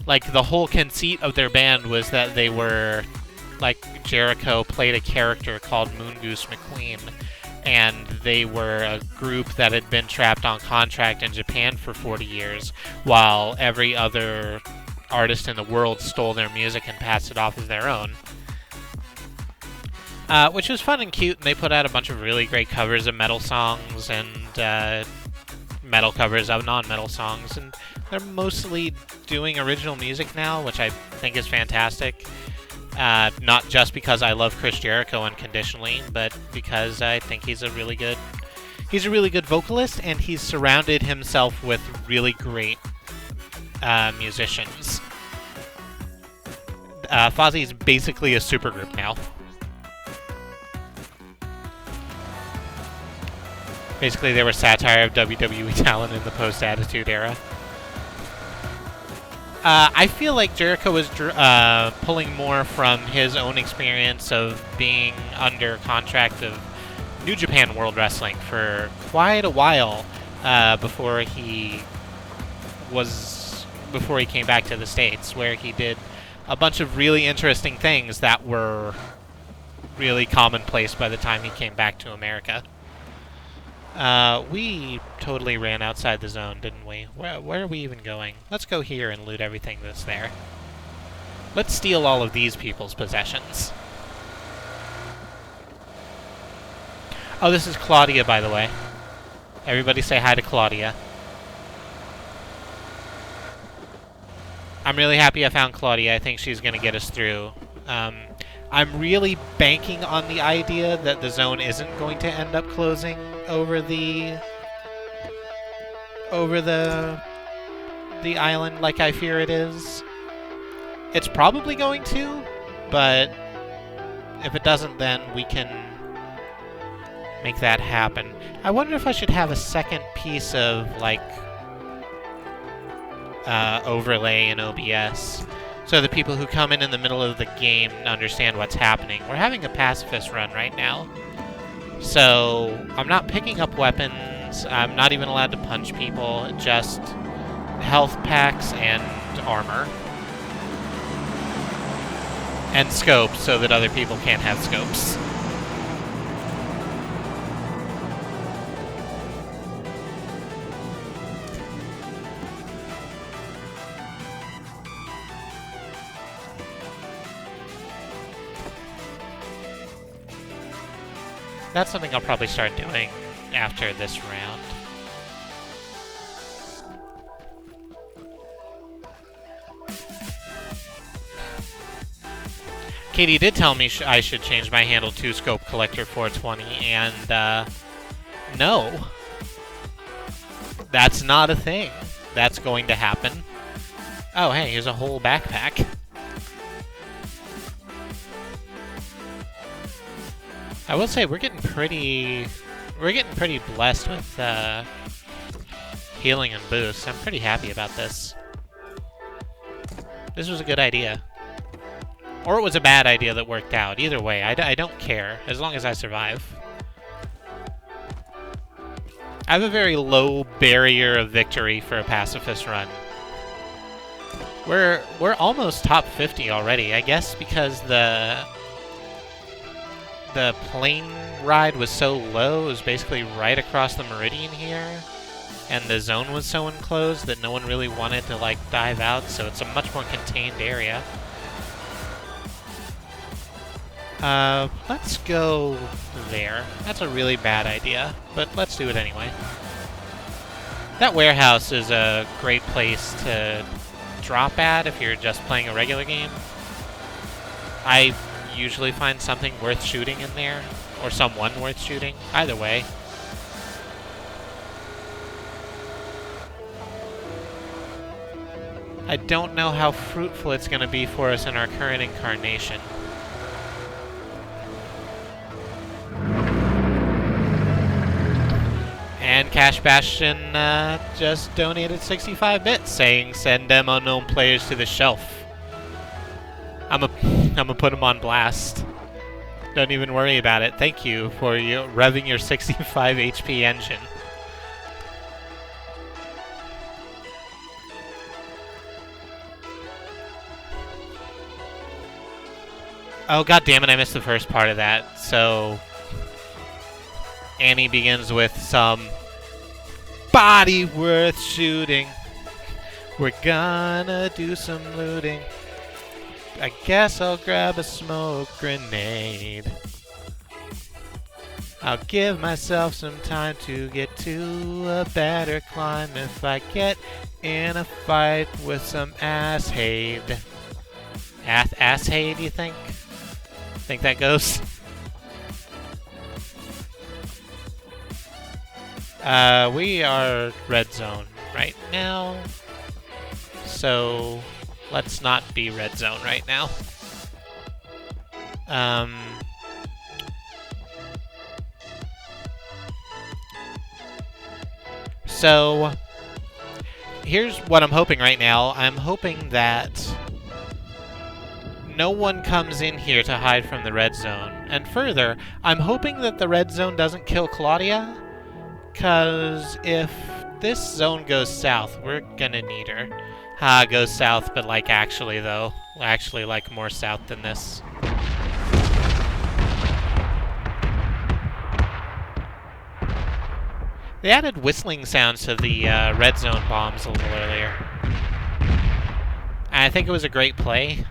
like, the whole conceit of their band was that they were, like, Jericho played a character called Moongoose McQueen, and they were a group that had been trapped on contract in Japan for 40 years, while every other artist in the world stole their music and passed it off as their own. Which was fun and cute, and they put out a bunch of really great covers of metal songs and metal covers of non-metal songs, and they're mostly doing original music now, which I think is fantastic. Not just because I love Chris Jericho unconditionally, but because I think he's a really good vocalist, and he's surrounded himself with really great musicians. Fozzy's basically a supergroup now. Basically, they were satire of WWE talent in the post-Attitude era. I feel like Jericho was pulling more from his own experience of being under contract of New Japan World Wrestling for quite a while before he came back to the States, where he did a bunch of really interesting things that were really commonplace by the time he came back to America. We totally ran outside the zone, didn't we? Where are we even going? Let's go here and loot everything that's there. Let's steal all of these people's possessions. Oh, this is Claudia, by the way. Everybody say hi to Claudia. I'm really happy I found Claudia. I think she's going to get us through. I'm really banking on the idea that the zone isn't going to end up closing over the island like I fear it is. It's probably going to, but if it doesn't, then we can make that happen. I wonder if I should have a second piece of, like, overlay in OBS, so the people who come in the middle of the game understand what's happening. We're having a pacifist run right now, so I'm not picking up weapons, I'm not even allowed to punch people, just health packs and armor. And scopes, so that other people can't have scopes. That's something I'll probably start doing after this round. Katie did tell me I should change my handle to Scope Collector 420, and no. That's not a thing. That's going to happen. Oh, hey, here's a whole backpack. I will say we're getting pretty blessed with healing and boosts. I'm pretty happy about this. This was a good idea. Or it was a bad idea that worked out. Either way, I don't care, as long as I survive. I have a very low barrier of victory for a pacifist run. We're almost top 50 already, I guess because the plane ride was so low, it was basically right across the meridian here, and the zone was so enclosed that no one really wanted to, like, dive out, so it's a much more contained area. Let's go there. That's a really bad idea, but let's do it anyway. That warehouse is a great place to drop at if you're just playing a regular game. I usually find something worth shooting in there, or someone worth shooting. Either way. I don't know how fruitful it's going to be for us in our current incarnation. And Cash Bastion just donated 65 bits, saying send them unknown players to the shelf. I'm gonna put them on blast. Don't even worry about it. Thank you for revving your 65 HP engine. Oh, god damn it, I missed the first part of that. So Annie begins with some body worth shooting. We're gonna do some looting. I guess I'll grab a smoke grenade. I'll give myself some time to get to a better climb if I get in a fight with some asshaid. Asshaid, you think? Think that goes? We are red zone right now, so let's not be red zone right now. So here's what I'm hoping right now. I'm hoping that no one comes in here to hide from the red zone. And further, I'm hoping that the red zone doesn't kill Claudia, because if this zone goes south, we're gonna need her. Ha, goes south, but like actually though. Actually like more south than this. They added whistling sounds to the red zone bombs a little earlier. And I think it was a great play.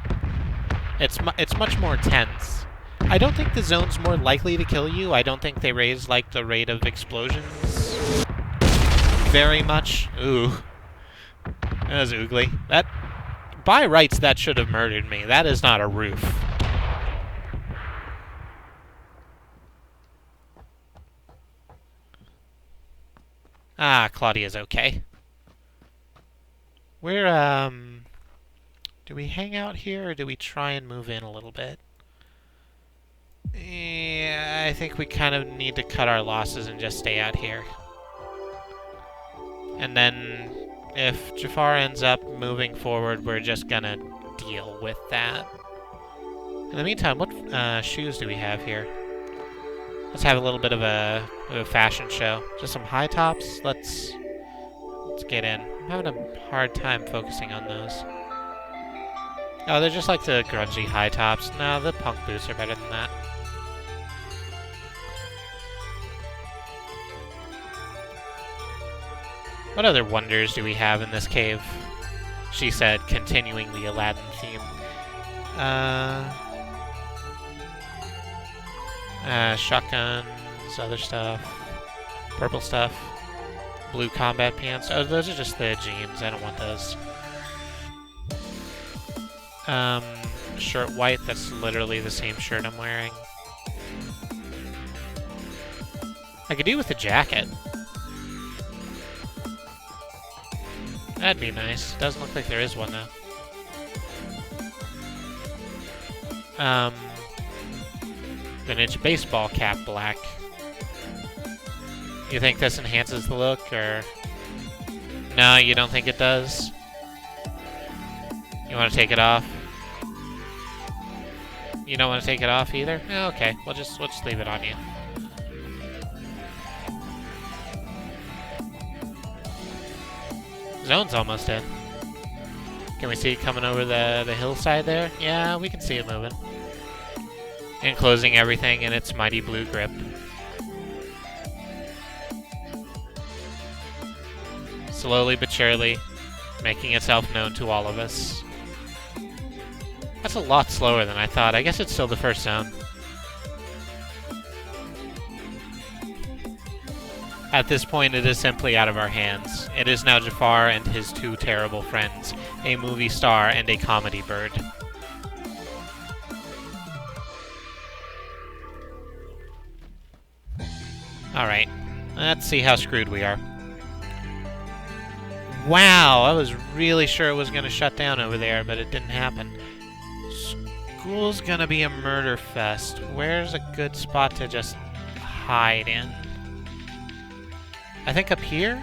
It's much more tense. I don't think the zone's more likely to kill you. I don't think they raise like the rate of explosions very much. Ooh. That was oogly. That, by rights, that should have murdered me. That is not a roof. Ah, Claudia's okay. We're, do we hang out here, or do we try and move in a little bit? Yeah, I think we kind of need to cut our losses and just stay out here. And then, if Jafar ends up moving forward, we're just gonna deal with that. In the meantime, what shoes do we have here? Let's have a little bit of a fashion show. Just some high tops. Let's get in. I'm having a hard time focusing on those. Oh, they're just like the grungy high tops. No, the punk boots are better than that. What other wonders do we have in this cave? She said, continuing the Aladdin theme. Shotguns, other stuff, purple stuff, blue combat pants. Oh, those are just the jeans. I don't want those. Shirt white. That's literally the same shirt I'm wearing. I could do with a jacket. That'd be nice. Doesn't look like there is one, though. Vintage baseball cap black. You think this enhances the look, or... No, you don't think it does? You want to take it off? You don't want to take it off either? Oh, okay, we'll just leave it on you. Zone's almost in. Can we see it coming over the hillside there? Yeah, we can see it moving. Enclosing everything in its mighty blue grip. Slowly but surely, making itself known to all of us. That's a lot slower than I thought. I guess it's still the first zone. At this point, it is simply out of our hands. It is now Jafar and his two terrible friends, a movie star and a comedy bird. Alright, let's see how screwed we are. Wow, I was really sure it was going to shut down over there, but it didn't happen. School's gonna be a murder fest. Where's a good spot to just hide in? I think up here?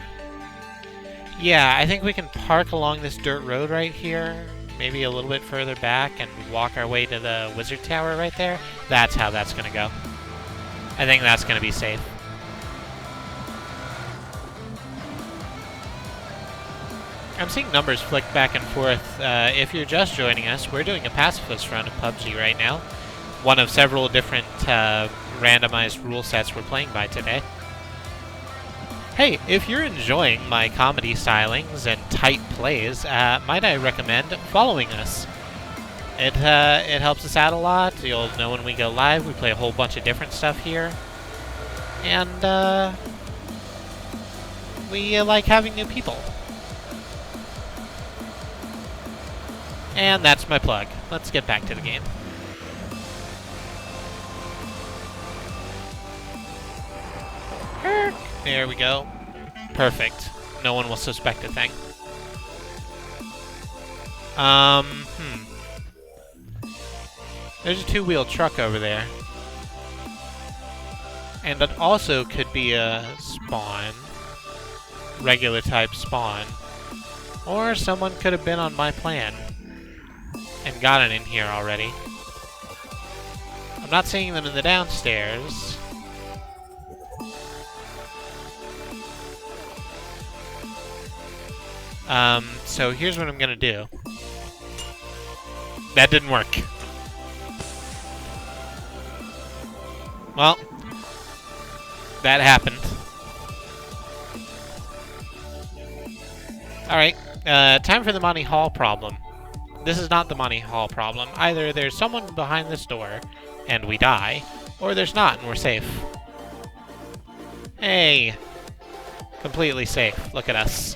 Yeah, I think we can park along this dirt road right here, maybe a little bit further back, and walk our way to the wizard tower right there. That's how that's gonna go. I think that's gonna be safe. I'm seeing numbers flick back and forth. If you're just joining us, we're doing a pacifist run of PUBG right now. One of several different randomized rule sets we're playing by today. Hey, if you're enjoying my comedy stylings and tight plays, might I recommend following us? It helps us out a lot. You'll know when we go live. We play a whole bunch of different stuff here. And we like having new people. And that's my plug. Let's get back to the game. There we go. Perfect. No one will suspect a thing. There's a two-wheel truck over there. And that also could be a spawn. Regular type spawn. Or someone could have been on my plan and gotten in here already. I'm not seeing them in the downstairs. So here's what I'm gonna do. That didn't work. Well, that happened. Alright, time for the Monty Hall problem. This is not the Monty Hall problem. Either there's someone behind this door, and we die, or there's not, and we're safe. Hey! Completely safe. Look at us.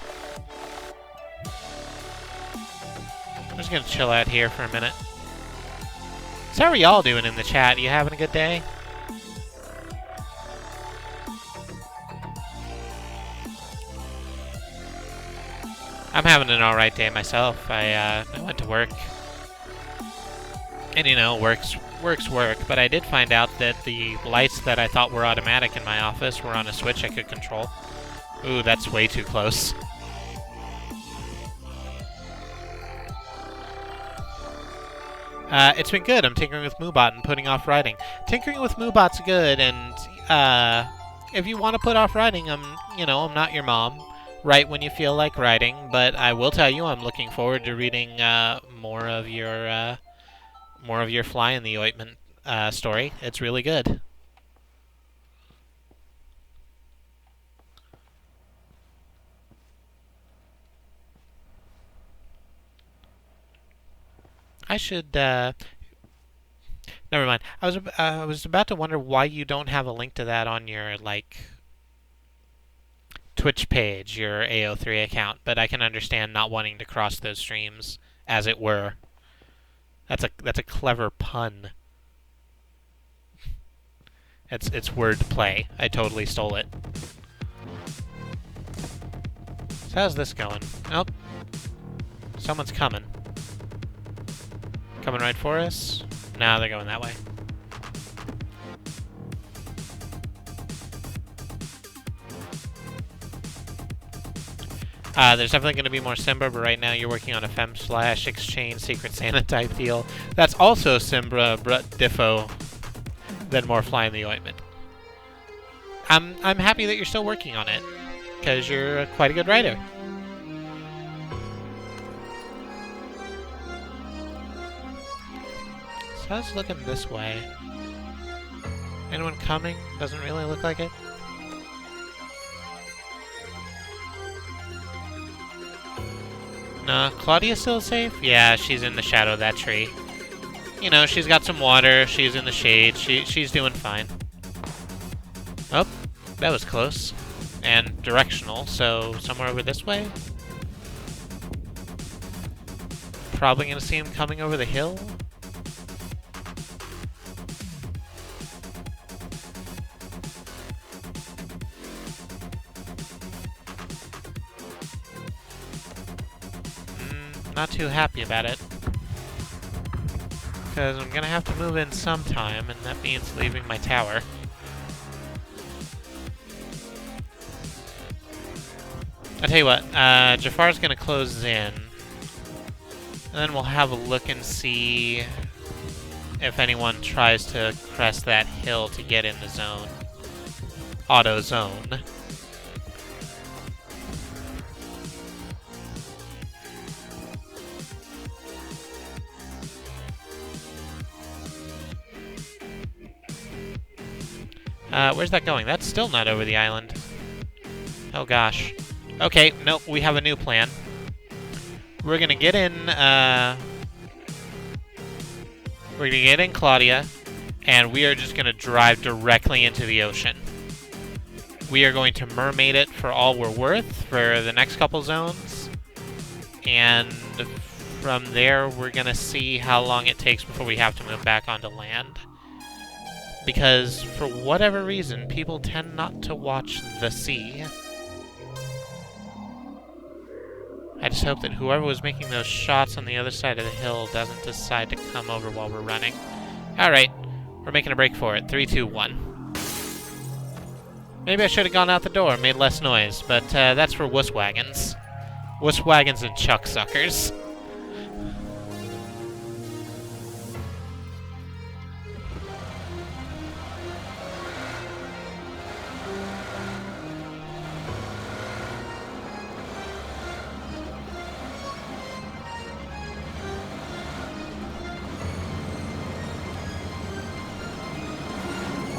I'm just gonna chill out here for a minute. So how are y'all doing in the chat? You having a good day? I'm having an alright day myself. I went to work. And you know, work's work, but I did find out that the lights that I thought were automatic in my office were on a switch I could control. Ooh, that's way too close. It's been good. I'm tinkering with Moobot and putting off writing. Tinkering with Moobot's good, and if you want to put off writing, I'm not your mom. Write when you feel like writing, but I will tell you, I'm looking forward to reading more of your Fly in the Ointment story. It's really good. I should. Never mind. I was about to wonder why you don't have a link to that on your Twitch page, your AO3 account, but I can understand not wanting to cross those streams, as it were. That's a clever pun. It's wordplay. I totally stole it. So how's this going? Oh, someone's coming. Coming right for us? No, they're going that way. There's definitely going to be more Simbra, but right now you're working on a Fem/Exchange Secret Santa type deal. That's also Simbra, but Diffo, then more Fly in the Ointment. I'm happy that you're still working on it, because you're quite a good writer. So I was looking this way. Anyone coming? Doesn't really look like it. Claudia's still safe? Yeah, she's in the shadow of that tree. You know, she's got some water, she's in the shade, she's doing fine. Oh, that was close. And directional, so somewhere over this way? Probably gonna see him coming over the hill? Not too happy about it. Because I'm gonna have to move in sometime, and that means leaving my tower. I'll tell you what, Jafar's gonna close in. And then we'll have a look and see if anyone tries to crest that hill to get in the zone. Auto zone. Where's that going? That's still not over the island. Oh gosh. Okay, nope, we have a new plan. We're gonna get in, Claudia, and we are just gonna drive directly into the ocean. We are going to mermaid it for all we're worth for the next couple zones, and from there we're gonna see how long it takes before we have to move back onto land. Because, for whatever reason, people tend not to watch the sea. I just hope that whoever was making those shots on the other side of the hill doesn't decide to come over while we're running. Alright, we're making a break for it. 3, 2, 1. Maybe I should have gone out the door, made less noise, but that's for wuss wagons. Wuss wagons and chuck suckers.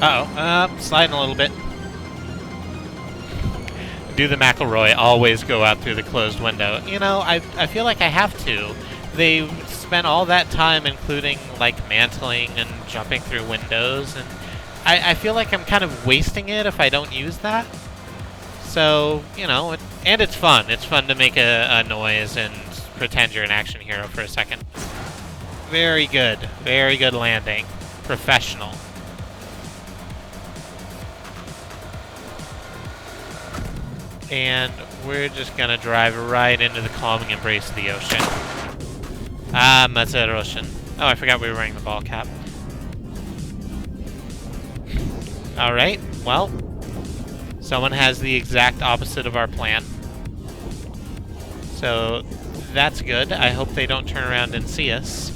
Uh-oh. Sliding a little bit. Do the McElroy always go out through the closed window? You know, I feel like I have to. They spent all that time including, like, mantling and jumping through windows, and I feel like I'm kind of wasting it if I don't use that. So, you know, and it's fun. It's fun to make a noise and pretend you're an action hero for a second. Very good. Very good landing. Professional. And we're just gonna drive right into the calming embrace of the ocean. Ah, Mother Ocean. Oh, I forgot we were wearing the ball cap. Alright, well, someone has the exact opposite of our plan. So, that's good. I hope they don't turn around and see us.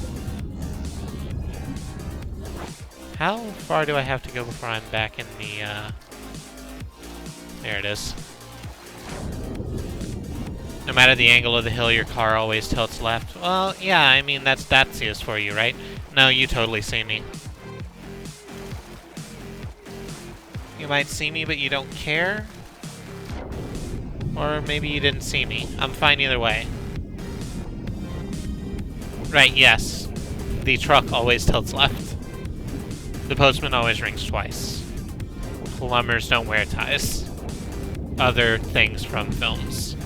How far do I have to go before I'm back in the, There it is. No matter the angle of the hill, your car always tilts left. Well, yeah, I mean, that's is for you, right? No, you totally see me. You might see me, but you don't care? Or maybe you didn't see me. I'm fine either way. Right, yes. The truck always tilts left. The postman always rings twice. Plumbers don't wear ties. Other things from films.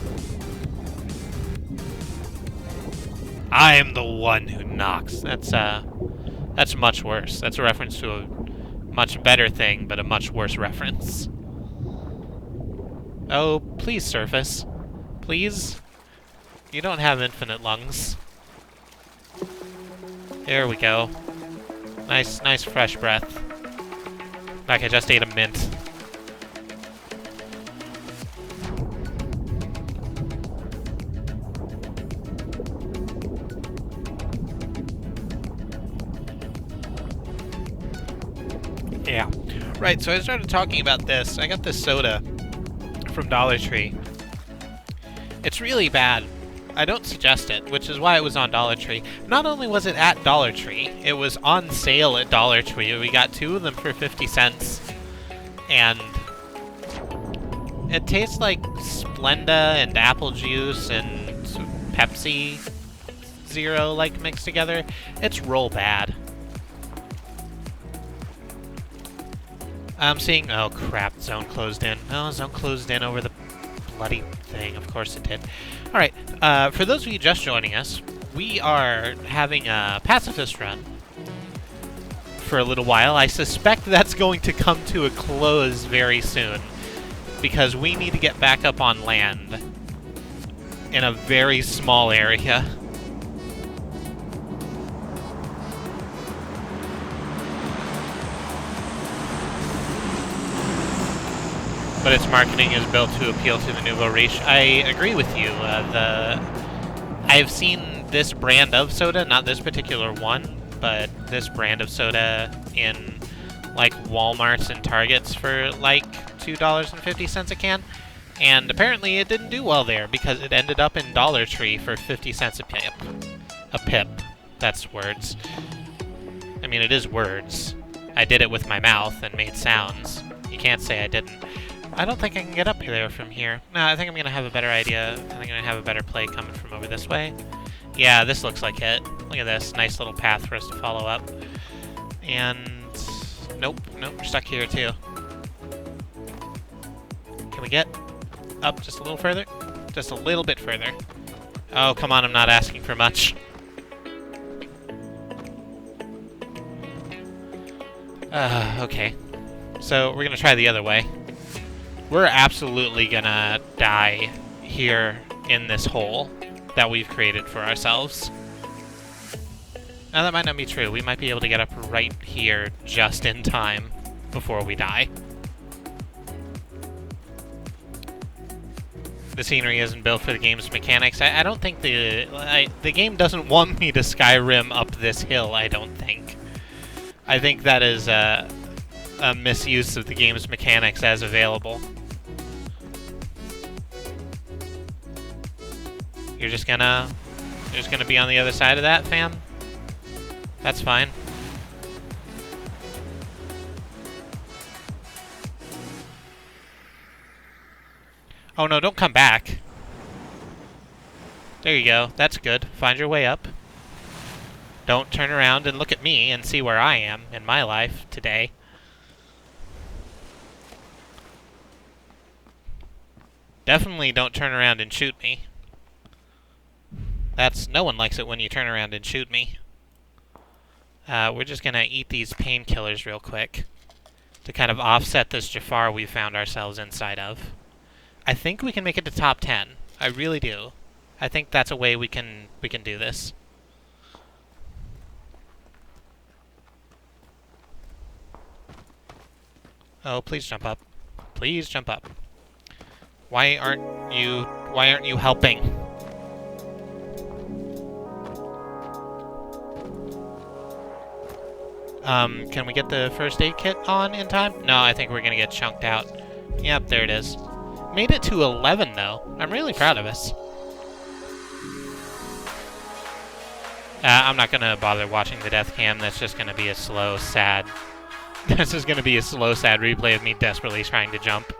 I am the one who knocks. That's much worse. That's a reference to a much better thing, but a much worse reference. Oh, please surface. Please? You don't have infinite lungs. There we go. Nice fresh breath. Like I just ate a mint. Yeah. Right, so I started talking about this. I got this soda from Dollar Tree. It's really bad. I don't suggest it, which is why it was on Dollar Tree. Not only was it at Dollar Tree, it was on sale at Dollar Tree. We got 2 of them for 50 cents. And it tastes like Splenda and apple juice and Pepsi Zero, like, mixed together. It's real bad. I'm seeing... Oh, crap. Zone closed in. Oh, zone closed in over the bloody thing. Of course it did. Alright, for those of you just joining us, we are having a pacifist run for a little while. I suspect that's going to come to a close very soon, because we need to get back up on land in a very small area. But its marketing is built to appeal to the nouveau riche. I agree with you. I've seen this brand of soda, not this particular one, but this brand of soda in, like, Walmarts and Targets for, like, $2.50 a can. And apparently it didn't do well there, because it ended up in Dollar Tree for 50 cents a pip. A pip. That's words. I mean, it is words. I did it with my mouth and made sounds. You can't say I didn't. I don't think I can get up there from here. No, I think I'm going to have a better idea. I think I'm going to have a better play coming from over this way. Yeah, this looks like it. Look at this. Nice little path for us to follow up. And... Nope, we're stuck here too. Can we get up just a little further? Just a little bit further. Oh, come on, I'm not asking for much. Okay. So, we're going to try the other way. We're absolutely gonna die here in this hole that we've created for ourselves. Now, that might not be true. We might be able to get up right here just in time before we die. The scenery isn't built for the game's mechanics. I don't think the game doesn't want me to Skyrim up this hill, I don't think. I think that is a misuse of the game's mechanics as available. You're just gonna be on the other side of that, fam? That's fine. Oh no, don't come back. There you go. That's good. Find your way up. Don't turn around and look at me and see where I am in my life today. Definitely don't turn around and shoot me. No one likes it when you turn around and shoot me. We're just gonna eat these painkillers real quick to kind of offset this Jafar we found ourselves inside of. I think we can make it to top 10. I really do. I think that's a way we can do this. Oh, please jump up. Please jump up. Why aren't you helping? Can we get the first aid kit on in time? No, I think we're gonna get chunked out. Yep, there it is. Made it to 11, though. I'm really proud of us. I'm not gonna bother watching the death cam. That's just gonna be a slow, sad... This is gonna be a slow, sad replay of me desperately trying to jump.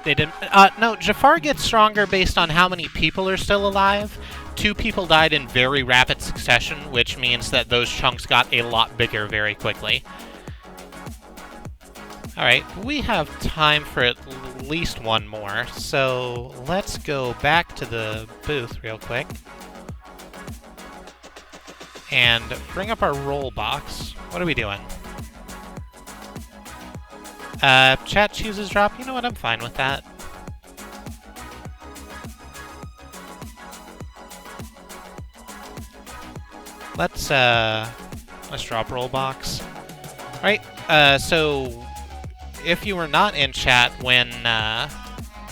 They didn't... no, Jafar gets stronger based on how many people are still alive. 2 people died in very rapid succession, which means that those chunks got a lot bigger very quickly. Alright, we have time for at least one more, so let's go back to the booth real quick. And bring up our roll box. What are we doing? Chat chooses drop. You know what? I'm fine with that. Let's drop roll box. Alright, so if you were not in chat when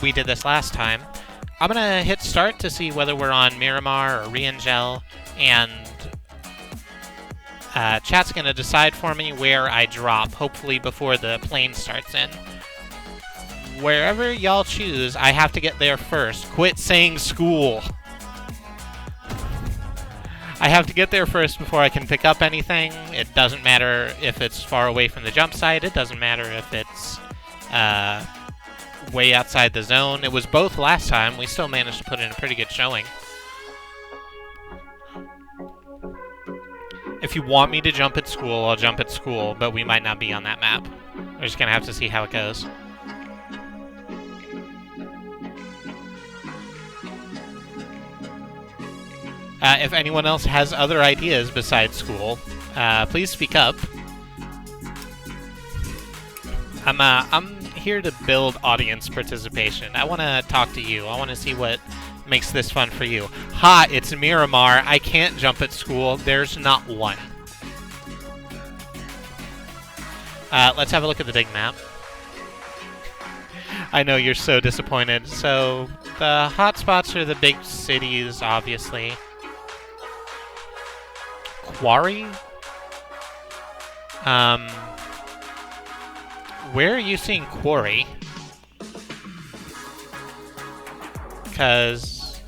we did this last time, I'm gonna hit start to see whether we're on Miramar or Riangel, and chat's gonna decide for me where I drop, hopefully before the plane starts in. Wherever y'all choose, I have to get there first. Quit saying school. I have to get there first before I can pick up anything. It doesn't matter if it's far away from the jump site. It doesn't matter if it's way outside the zone. It was both last time. We still managed to put in a pretty good showing. If you want me to jump at school, I'll jump at school, but we might not be on that map. We're just gonna have to see how it goes. If anyone else has other ideas besides school, please speak up. I'm here to build audience participation. I want to talk to you. I want to see what makes this fun for you. Ha! It's Miramar. I can't jump at school. There's not one. Let's have a look at the big map. I know you're so disappointed. So the hotspots are the big cities, obviously. Quarry? Where are you seeing Quarry? Because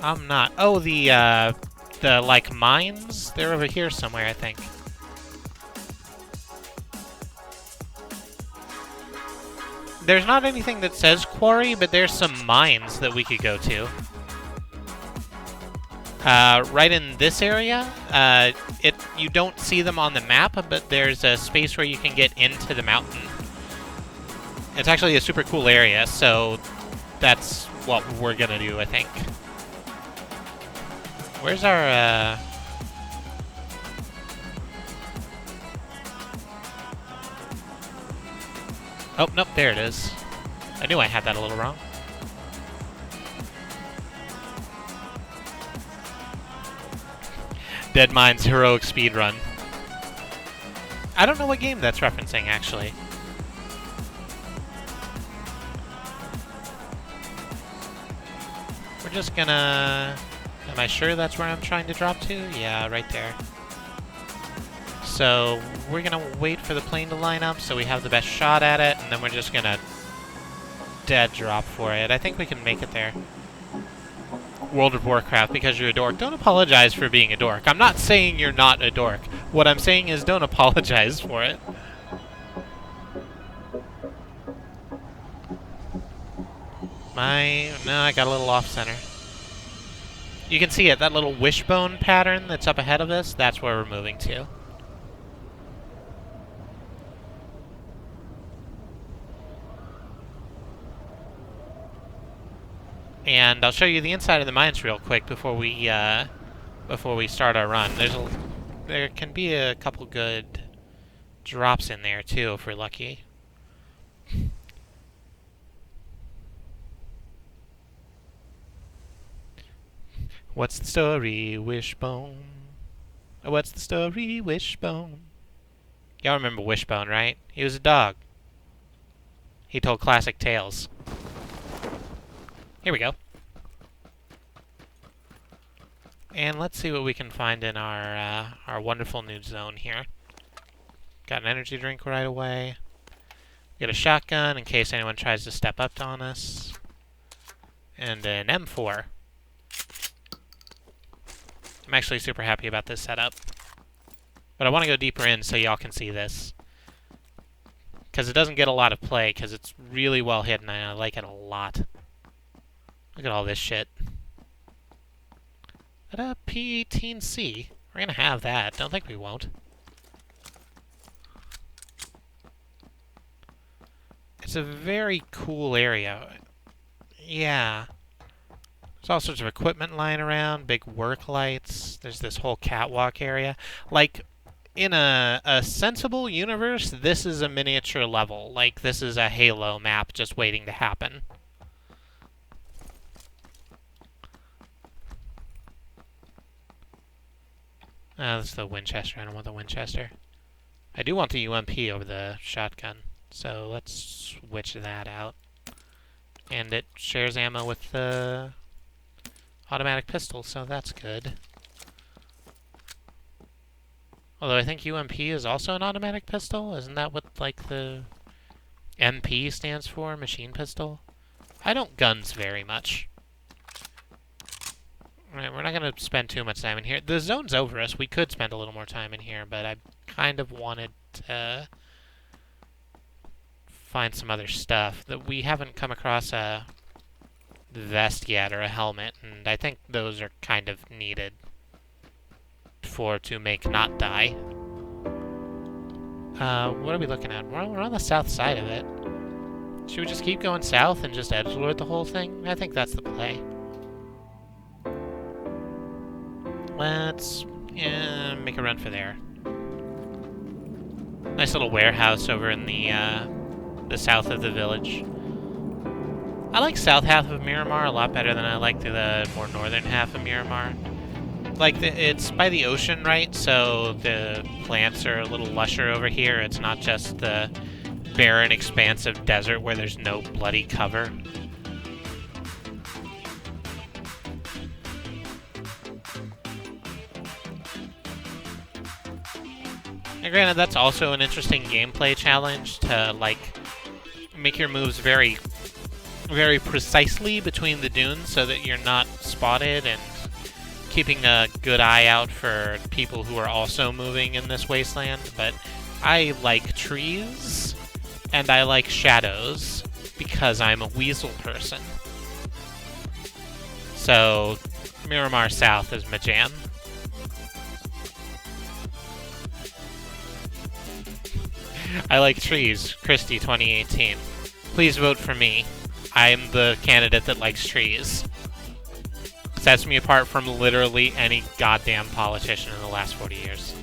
I'm not. Oh, the like mines? They're over here somewhere, I think. There's not anything that says Quarry, but there's some mines that we could go to. Right in this area, you don't see them on the map, but there's a space where you can get into the mountain. It's actually a super cool area, so that's what we're gonna do, I think. Where's our, Oh, nope, there it is. I knew I had that a little wrong. Dead Mind's heroic speedrun. I don't know what game that's referencing, actually. We're just gonna... Am I sure that's where I'm trying to drop to? Yeah, right there. So, we're gonna wait for the plane to line up so we have the best shot at it, and then we're just gonna dead drop for it. I think we can make it there. World of Warcraft, because you're a dork. Don't apologize for being a dork. I'm not saying you're not a dork. What I'm saying is don't apologize for it. No, I got a little off-center. You can see it, that little wishbone pattern that's up ahead of us, that's where we're moving to. And I'll show you the inside of the mines real quick before we start our run. There can be a couple good drops in there too if we're lucky. What's the story, Wishbone? What's the story, Wishbone? Y'all remember Wishbone, right? He was a dog. He told classic tales. Here we go. And let's see what we can find in our wonderful new zone here. Got an energy drink right away. Get a shotgun in case anyone tries to step up on us. And an M4. I'm actually super happy about this setup. But I want to go deeper in so y'all can see this. Because it doesn't get a lot of play, because it's really well hidden, and I like it a lot. Look at all this shit. That a P-18C. We're gonna have that. Don't think we won't. It's a very cool area. Yeah. There's all sorts of equipment lying around, big work lights. There's this whole catwalk area. Like, in a sensible universe, this is a miniature level. Like, this is a Halo map just waiting to happen. That's the Winchester. I don't want the Winchester. I do want the UMP over the shotgun. So let's switch that out. And it shares ammo with the automatic pistol, so that's good. Although I think UMP is also an automatic pistol. Isn't that what, like, the MP stands for? Machine pistol? I don't guns very much. Alright, we're not going to spend too much time in here. The zone's over us. We could spend a little more time in here, but I kind of wanted to find some other stuff. That we haven't come across a vest yet or a helmet, and I think those are kind of needed to make not die. What are we looking at? We're on the south side of it. Should we just keep going south and just edgelord the whole thing? I think that's the play. Let's make a run for there. Nice little warehouse over in the south of the village. I like south half of Miramar a lot better than I like the more northern half of Miramar. Like, it's by the ocean, right? So the plants are a little lusher over here. It's not just the barren expanse of desert where there's no bloody cover. And granted, that's also an interesting gameplay challenge to, like, make your moves very, very precisely between the dunes so that you're not spotted, and keeping a good eye out for people who are also moving in this wasteland. But I like trees, and I like shadows, because I'm a weasel person. So, Miramar South is my jam. I like trees. Kristie 2018. Please vote for me. I'm the candidate that likes trees. Sets me apart from literally any goddamn politician in the last 40 years.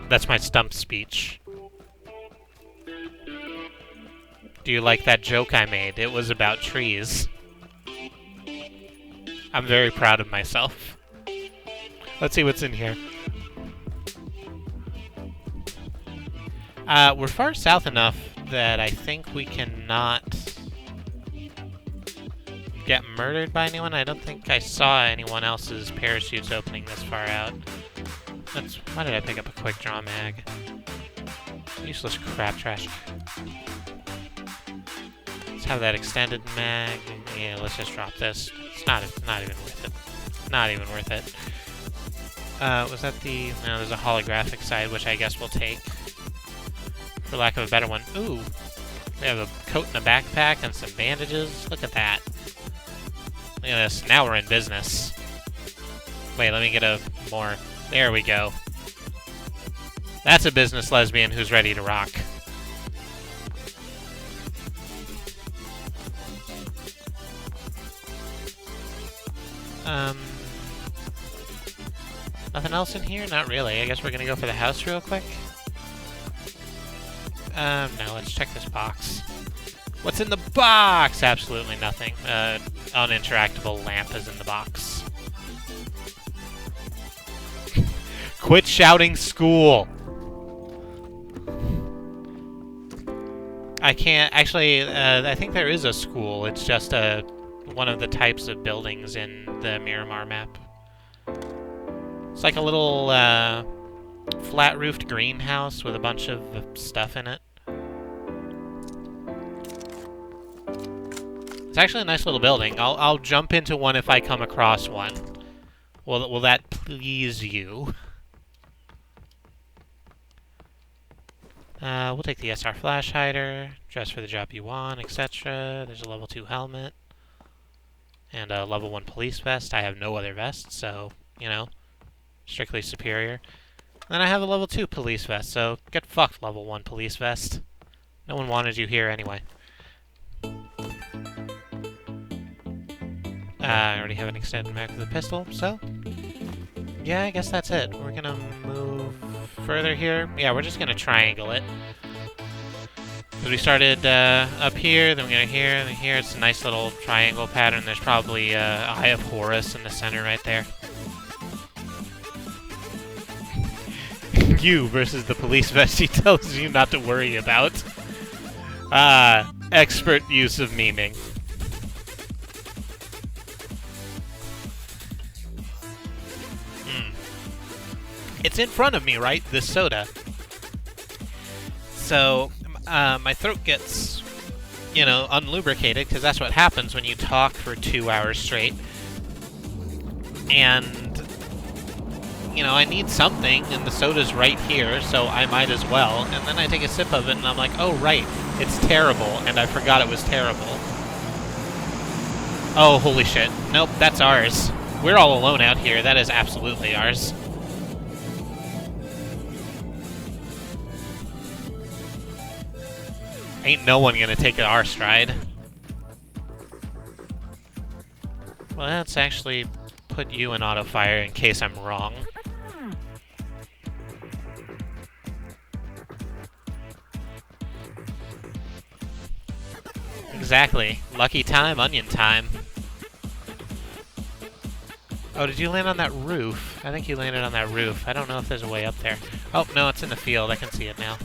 That's my stump speech. Do you like that joke I made? It was about trees. I'm very proud of myself. Let's see what's in here. We're far south enough that I think we cannot get murdered by anyone. I don't think I saw anyone else's parachutes opening this far out. Why did I pick up a quick draw mag? Useless crap trash. Let's have that extended mag. Yeah, let's just drop this. It's not even worth it. Not even worth it. Was that the... No, there's a holographic side, which I guess we'll take. For lack of a better one. Ooh! We have a coat and a backpack and some bandages. Look at that. Look at this. Now we're in business. Wait, let me get a more... There we go. That's a business lesbian who's ready to rock. Nothing else in here? Not really. I guess we're gonna go for the house real quick. No, let's check this box. What's in the box? Absolutely nothing. Uninteractable lamp is in the box. Quit shouting school! I can't... Actually, I think there is a school. It's just one of the types of buildings in the Miramar map. It's like a little flat-roofed greenhouse with a bunch of stuff in it. It's actually a nice little building. I'll jump into one if I come across one. Will that please you? We'll take the SR flash hider, dress for the job you want, etc. There's a level 2 helmet. And a level 1 police vest. I have no other vest, so, you know, strictly superior. And then I have a level 2 police vest, so get fucked, level 1 police vest. No one wanted you here anyway. I already have an extended mag with the pistol, so... Yeah, I guess that's it. We're gonna move further here. Yeah, we're just gonna triangle it. Because we started up here, then we're gonna here, and then here. It's a nice little triangle pattern. There's probably Eye of Horus in the center right there. You versus the police vest he tells you not to worry about. Expert use of memeing. It's in front of me, right? This soda. So, my throat gets, you know, unlubricated, because that's what happens when you talk for 2 hours straight. And, you know, I need something, and the soda's right here, so I might as well. And then I take a sip of it, and I'm like, oh, right, it's terrible, and I forgot it was terrible. Oh, holy shit. Nope, that's ours. We're all alone out here. That is absolutely ours. Ain't no one gonna take our stride. Well, let's actually put you in auto fire in case I'm wrong. Exactly. Lucky time, onion time. Oh, did you land on that roof? I think you landed on that roof. I don't know if there's a way up there. Oh, no, it's in the field. I can see it now.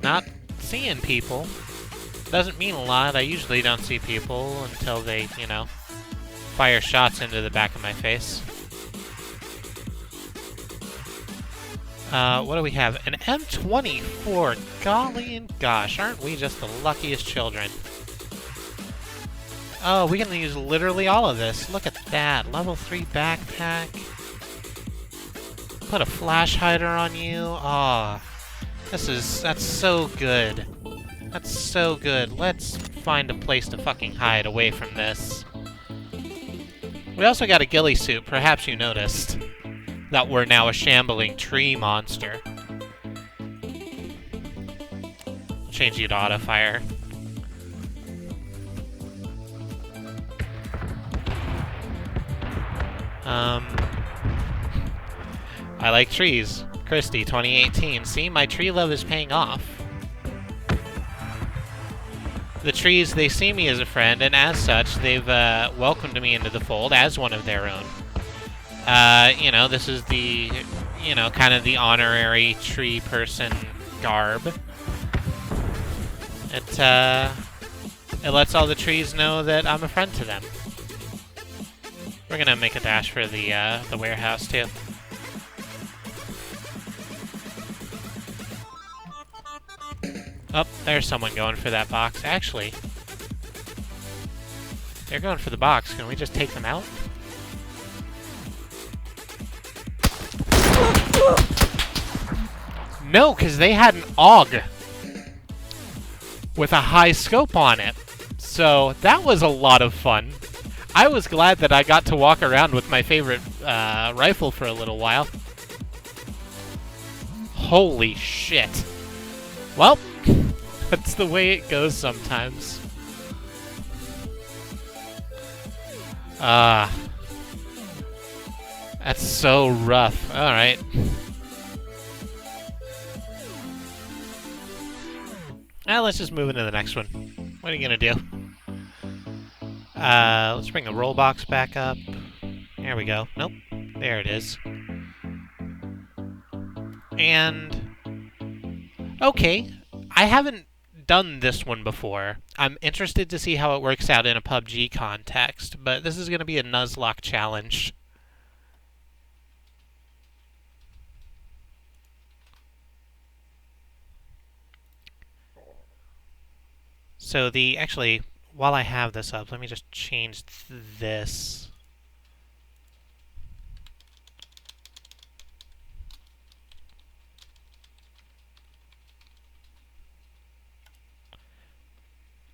Not seeing people. Doesn't mean a lot. I usually don't see people until they, you know, fire shots into the back of my face. What do we have? An M24. Golly and gosh, aren't we just the luckiest children? Oh, we can use literally all of this. Look at that. Level 3 backpack. Put a flash hider on you. Aw. That's so good. That's so good. Let's find a place to fucking hide away from this. We also got a ghillie suit. Perhaps you noticed that we're now a shambling tree monster. Change you to auto fire. I like trees. Kristie, 2018. See, my tree love is paying off. The trees, they see me as a friend, and as such, they've welcomed me into the fold as one of their own. You know, this is the, you know, kind of the honorary tree person garb. It lets all the trees know that I'm a friend to them. We're gonna make a dash for the warehouse, too. Oh, there's someone going for that box. Actually, they're going for the box. Can we just take them out? No, because they had an AUG with a high scope on it. So that was a lot of fun. I was glad that I got to walk around with my favorite rifle for a little while. Holy shit. Well, that's the way it goes sometimes. That's so rough. Alright. Well, let's just move into the next one. What are you gonna do? Let's bring the roll box back up. There we go. Nope. There it is. And... okay. I haven't done this one before. I'm interested to see how it works out in a PUBG context, but this is going to be a Nuzlocke challenge. So actually, while I have this up, let me just change this.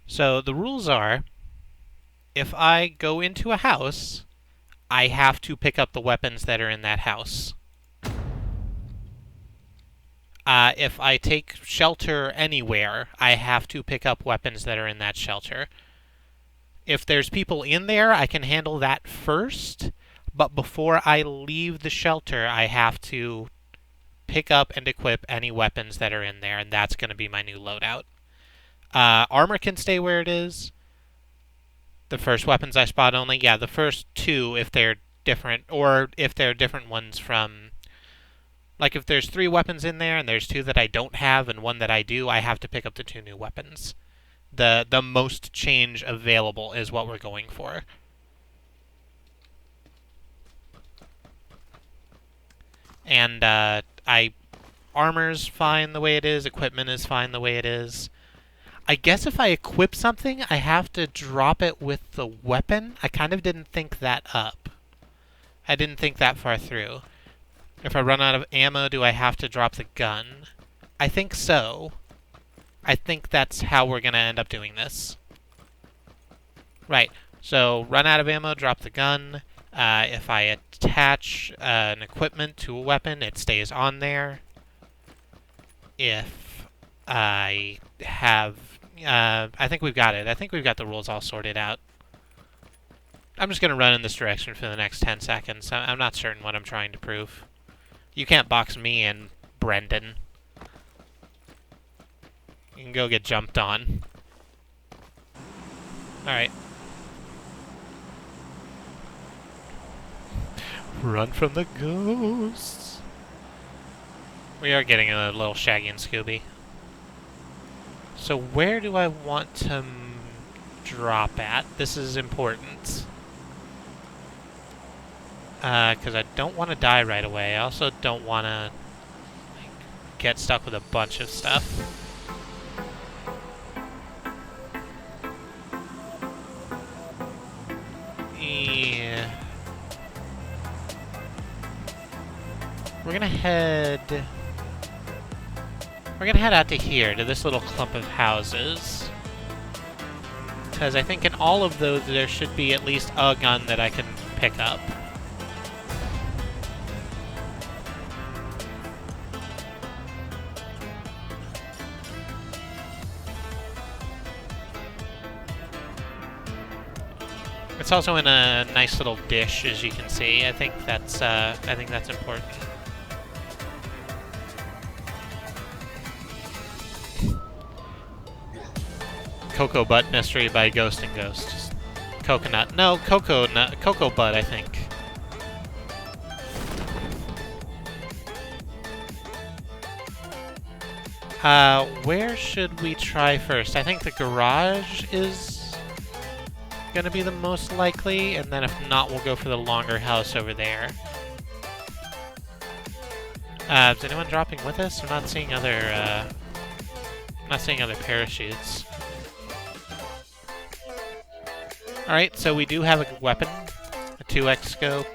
So the rules are, if I go into a house, I have to pick up the weapons that are in that house. If I take shelter anywhere, I have to pick up weapons that are in that shelter. If there's people in there, I can handle that first, but before I leave the shelter, I have to pick up and equip any weapons that are in there, and that's going to be my new loadout. Armor can stay where it is. The first weapons I spot only. Yeah, the first two if they're different, or if they're different ones from... like if there's 3 weapons in there and there's 2 that I don't have and 1 that I do, I have to pick up the 2 new weapons. The most change available is what we're going for. And armor's fine the way it is, equipment is fine the way it is. I guess if I equip something, I have to drop it with the weapon. I kind of didn't think that up. I didn't think that far through. If I run out of ammo, do I have to drop the gun? I think so. I think that's how we're going to end up doing this. Right. So, run out of ammo, drop the gun. If I attach an equipment to a weapon, it stays on there. If I have... I think we've got it. I think we've got the rules all sorted out. I'm just going to run in this direction for the next 10 seconds. I'm not certain what I'm trying to prove. You can't box me in, Brendan. You can go get jumped on. Alright. Run from the ghosts. We are getting a little Shaggy and Scooby. So where do I want to drop at? This is important. Because I don't want to die right away. I also don't want to get stuck with a bunch of stuff. Yeah. We're gonna head out to here, to this little clump of houses. Because I think in all of those there should be at least a gun that I can pick up. It's also in a nice little dish, as you can see. I think that's important. Cocoa Butt Mystery by Ghost and Ghost. Coconut. No, Cocoa Butt, I think. Where should we try first? I think the garage is gonna be the most likely, and then if not, we'll go for the longer house over there. Is anyone dropping with us? I'm not seeing other I'm not seeing other parachutes. Alright, so we do have a weapon. A 2x scope.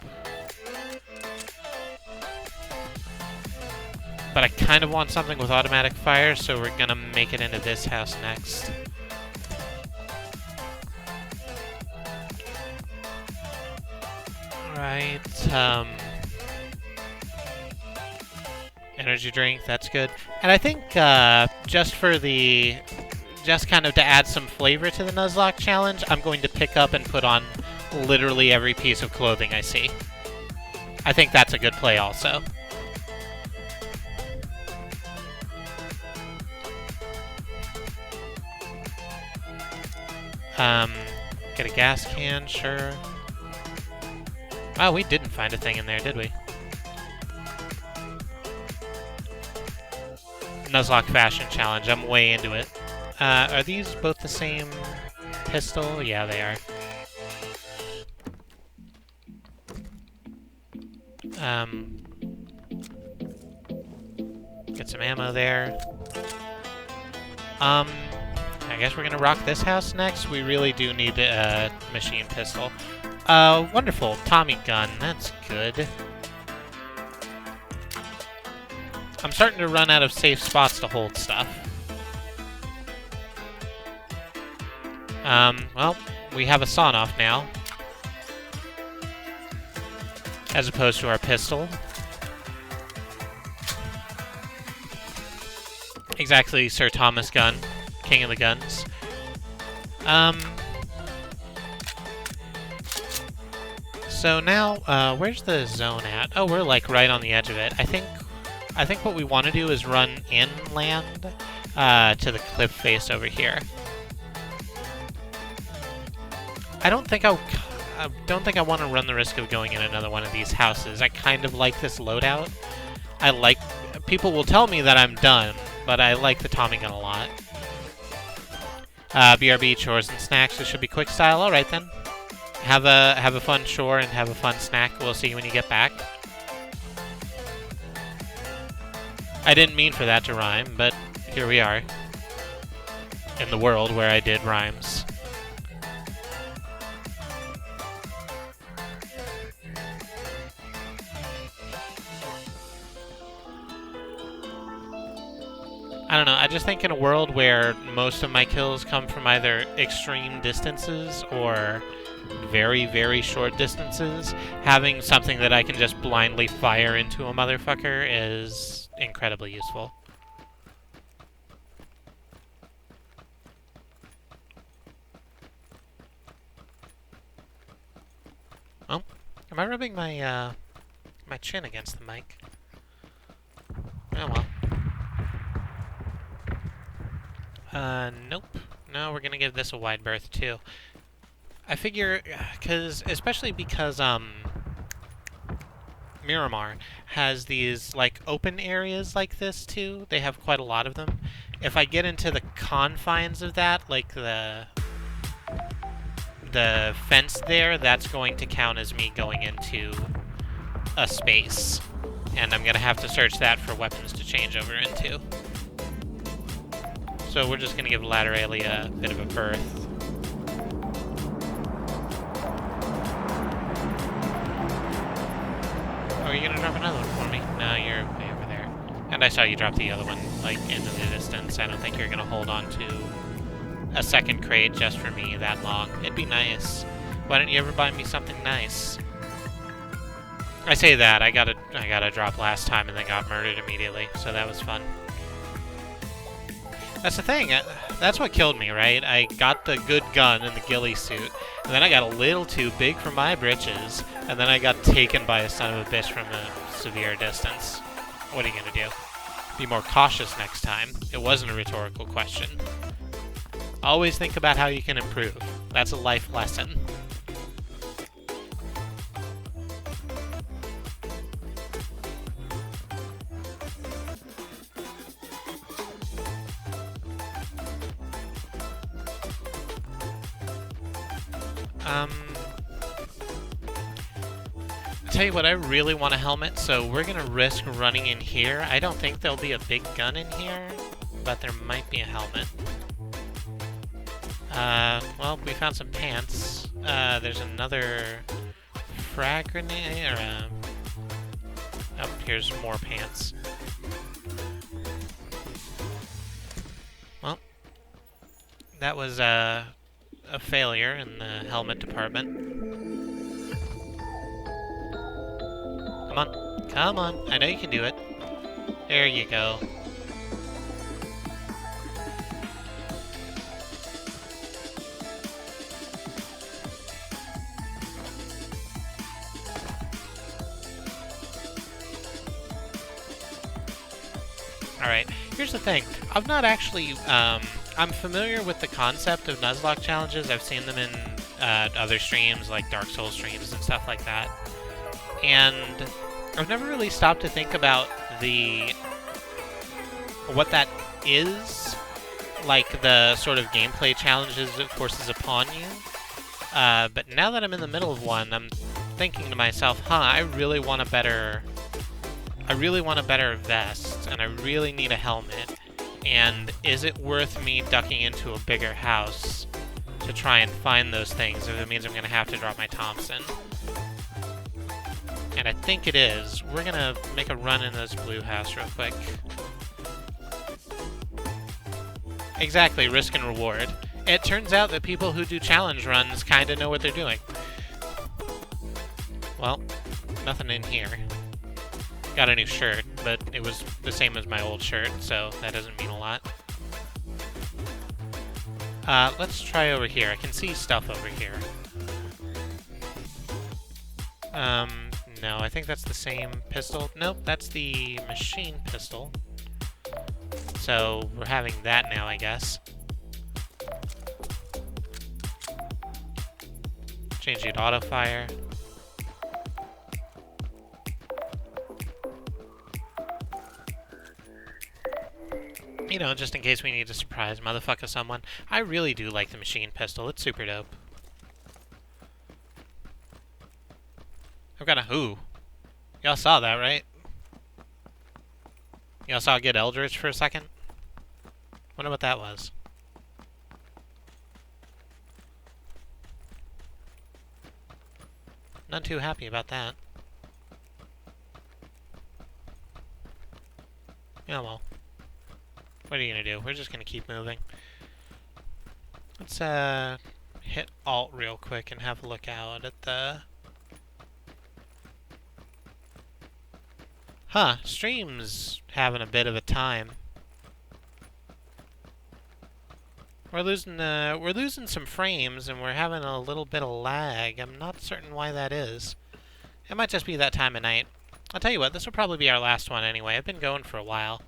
But I kind of want something with automatic fire, so we're gonna make it into this house next. Alright, energy drink, that's good. And I think, just kind of to add some flavor to the Nuzlocke challenge, I'm going to pick up and put on literally every piece of clothing I see. I think that's a good play also. Get a gas can, sure. Oh, we didn't find a thing in there, did we? Nuzlocke fashion challenge, I'm way into it. Are these both the same pistol? Yeah, they are. Get some ammo there. I guess we're gonna rock this house next. We really do need a machine pistol. Wonderful. Tommy gun. That's good. I'm starting to run out of safe spots to hold stuff. Well, we have a sawn-off now. As opposed to our pistol. Exactly, Sir Thomas gun. King of the guns. So now, where's the zone at? Oh, we're like right on the edge of it. I think what we want to do is run inland to the cliff face over here. I don't think I want to run the risk of going in another one of these houses. I kind of like this loadout. People will tell me that I'm done, but I like the Tommy gun a lot. BRB, chores and snacks. This should be quick style. All right then. Have a fun chore and have a fun snack. We'll see you when you get back. I didn't mean for that to rhyme, but here we are. In the world where I did rhymes. I don't know, I just think in a world where most of my kills come from either extreme distances or very, very short distances, having something that I can just blindly fire into a motherfucker is incredibly useful. Oh, am I rubbing my, my chin against the mic? Oh well. Nope. No, we're gonna give this a wide berth, too. I figure, especially because, Miramar has these, like, open areas like this, too. They have quite a lot of them. If I get into the confines of that, like the fence there, that's going to count as me going into a space. And I'm gonna have to search that for weapons to change over into. So we're just going to give Laterale a bit of a berth. Oh, are you going to drop another one for me? No, you're way over there. And I saw you drop the other one, like, into the distance. I don't think you're going to hold on to a second crate just for me that long. It'd be nice. Why don't you ever buy me something nice? I say that. I got a drop last time and then got murdered immediately, so that was fun. That's the thing, that's what killed me, right? I got the good gun in the ghillie suit, and then I got a little too big for my britches, and then I got taken by a son of a bitch from a severe distance. What are you gonna do? Be more cautious next time. It wasn't a rhetorical question. Always think about how you can improve. That's a life lesson. Tell you what, I really want a helmet, so we're gonna risk running in here. I don't think there'll be a big gun in here, but there might be a helmet. Well, we found some pants. There's another frag grenade, or, oh, here's more pants. Well, that was, a failure in the helmet department. Come on. Come on. I know you can do it. There you go. Alright, here's the thing. I've not actually, I'm familiar with the concept of Nuzlocke challenges. I've seen them in other streams, like Dark Souls streams and stuff like that. And I've never really stopped to think about what that is, like the sort of gameplay challenges it forces upon you. But now that I'm in the middle of one, I'm thinking to myself, I really want a better vest, and I really need a helmet. And is it worth me ducking into a bigger house to try and find those things if it means I'm going to have to drop my Thompson? And I think it is. We're going to make a run in this blue house real quick. Exactly, risk and reward. It turns out that people who do challenge runs kind of know what they're doing. Well, nothing in here. Got a new shirt, but it was the same as my old shirt, so that doesn't mean a lot. Let's try over here. I can see stuff over here. No, I think that's the same pistol. Nope, that's the machine pistol. So, we're having that now, I guess. Change it to auto fire. You know, just in case we need to surprise motherfucker someone. I really do like the machine pistol. It's super dope. I've got a... Ooh. Y'all saw that, right? Y'all saw Get Eldritch for a second? Wonder what that was. Not too happy about that. Yeah, well. What are you gonna do? We're just gonna keep moving. Let's, hit Alt real quick and have a look out at the... Stream's having a bit of a time. We're losing some frames, and we're having a little bit of lag. I'm not certain why that is. It might just be that time of night. I'll tell you what, this will probably be our last one anyway. I've been going for a while.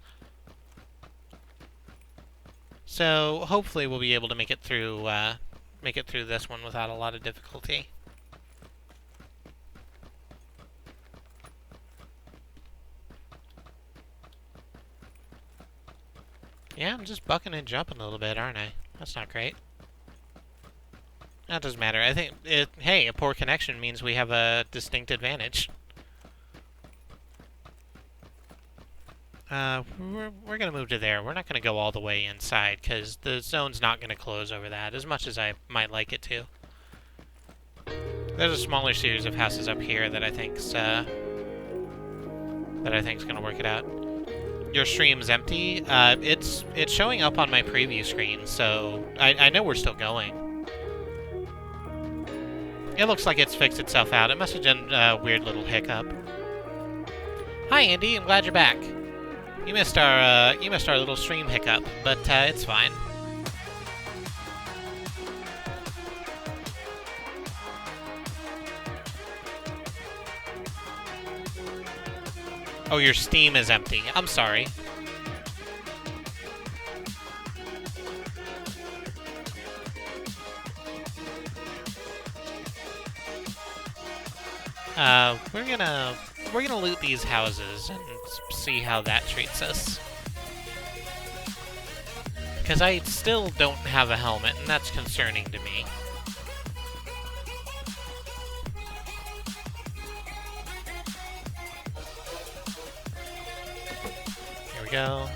So, hopefully we'll be able to make it through this one without a lot of difficulty. Yeah, I'm just bucking and jumping a little bit, aren't I? That's not great. That doesn't matter. I think, hey, a poor connection means we have a distinct advantage. We're gonna move to there. We're not gonna go all the way inside, because the zone's not gonna close over that, as much as I might like it to. There's a smaller series of houses up here that I think's gonna work it out. Your stream's empty. It's showing up on my preview screen, so I know we're still going. It looks like it's fixed itself out. It must have been a weird little hiccup. Hi, Andy. I'm glad you're back. You missed our little stream hiccup, but it's fine. Oh, your Steam is empty. I'm sorry. We're gonna loot these houses and see how that treats us. Because I still don't have a helmet, and that's concerning to me. Here we go.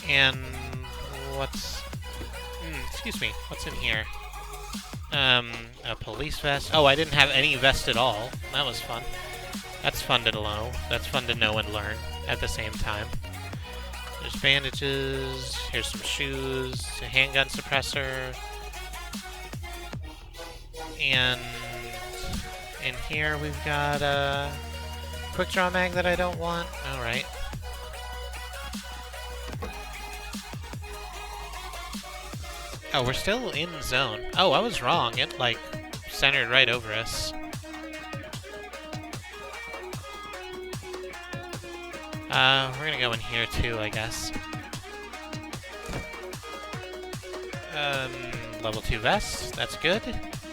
And what's... excuse me, what's in here? A police vest. Oh, I didn't have any vest at all. That was fun. That's fun to know. That's fun to know and learn at the same time. There's bandages. Here's some shoes. A handgun suppressor. And in here we've got a quick draw mag that I don't want. Alright. Oh, we're still in zone. Oh, I was wrong. It, like, centered right over us. We're gonna go in here too, I guess. Level 2 vest. That's good.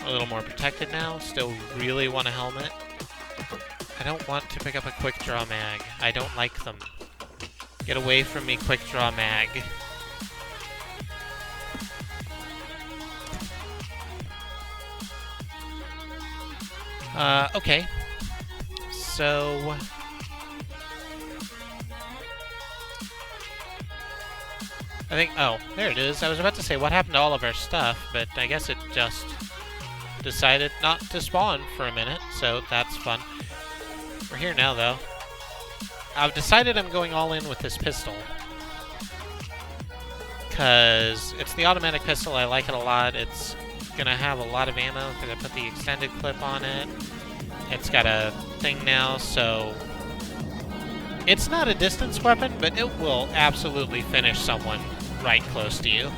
A little more protected now. Still really want a helmet. I don't want to pick up a quick draw mag. I don't like them. Get away from me, quick draw mag. Okay. So... I think... Oh, there it is. I was about to say, what happened to all of our stuff? But I guess it just decided not to spawn for a minute, so that's fun. We're here now, though. I've decided I'm going all in with this pistol. Because it's the automatic pistol. I like it a lot. It's gonna have a lot of ammo because I put the extended clip on it. It's got a thing now, so it's not a distance weapon, but it will absolutely finish someone right close to you.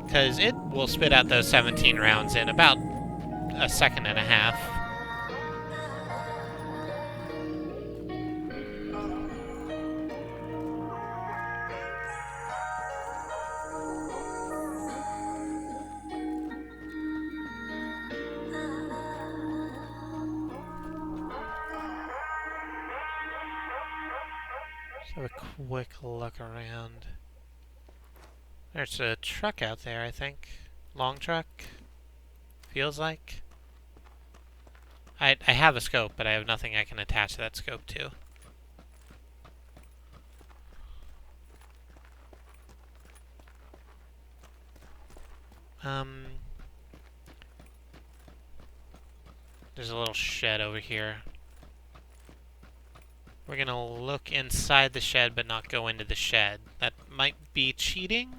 Because it will spit out those 17 rounds in about a second and a half. Have a quick look around. There's a truck out there, I think. Long truck. Feels like. I have a scope, but I have nothing I can attach that scope to. There's a little shed over here. We're gonna look inside the shed, but not go into the shed. That might be cheating,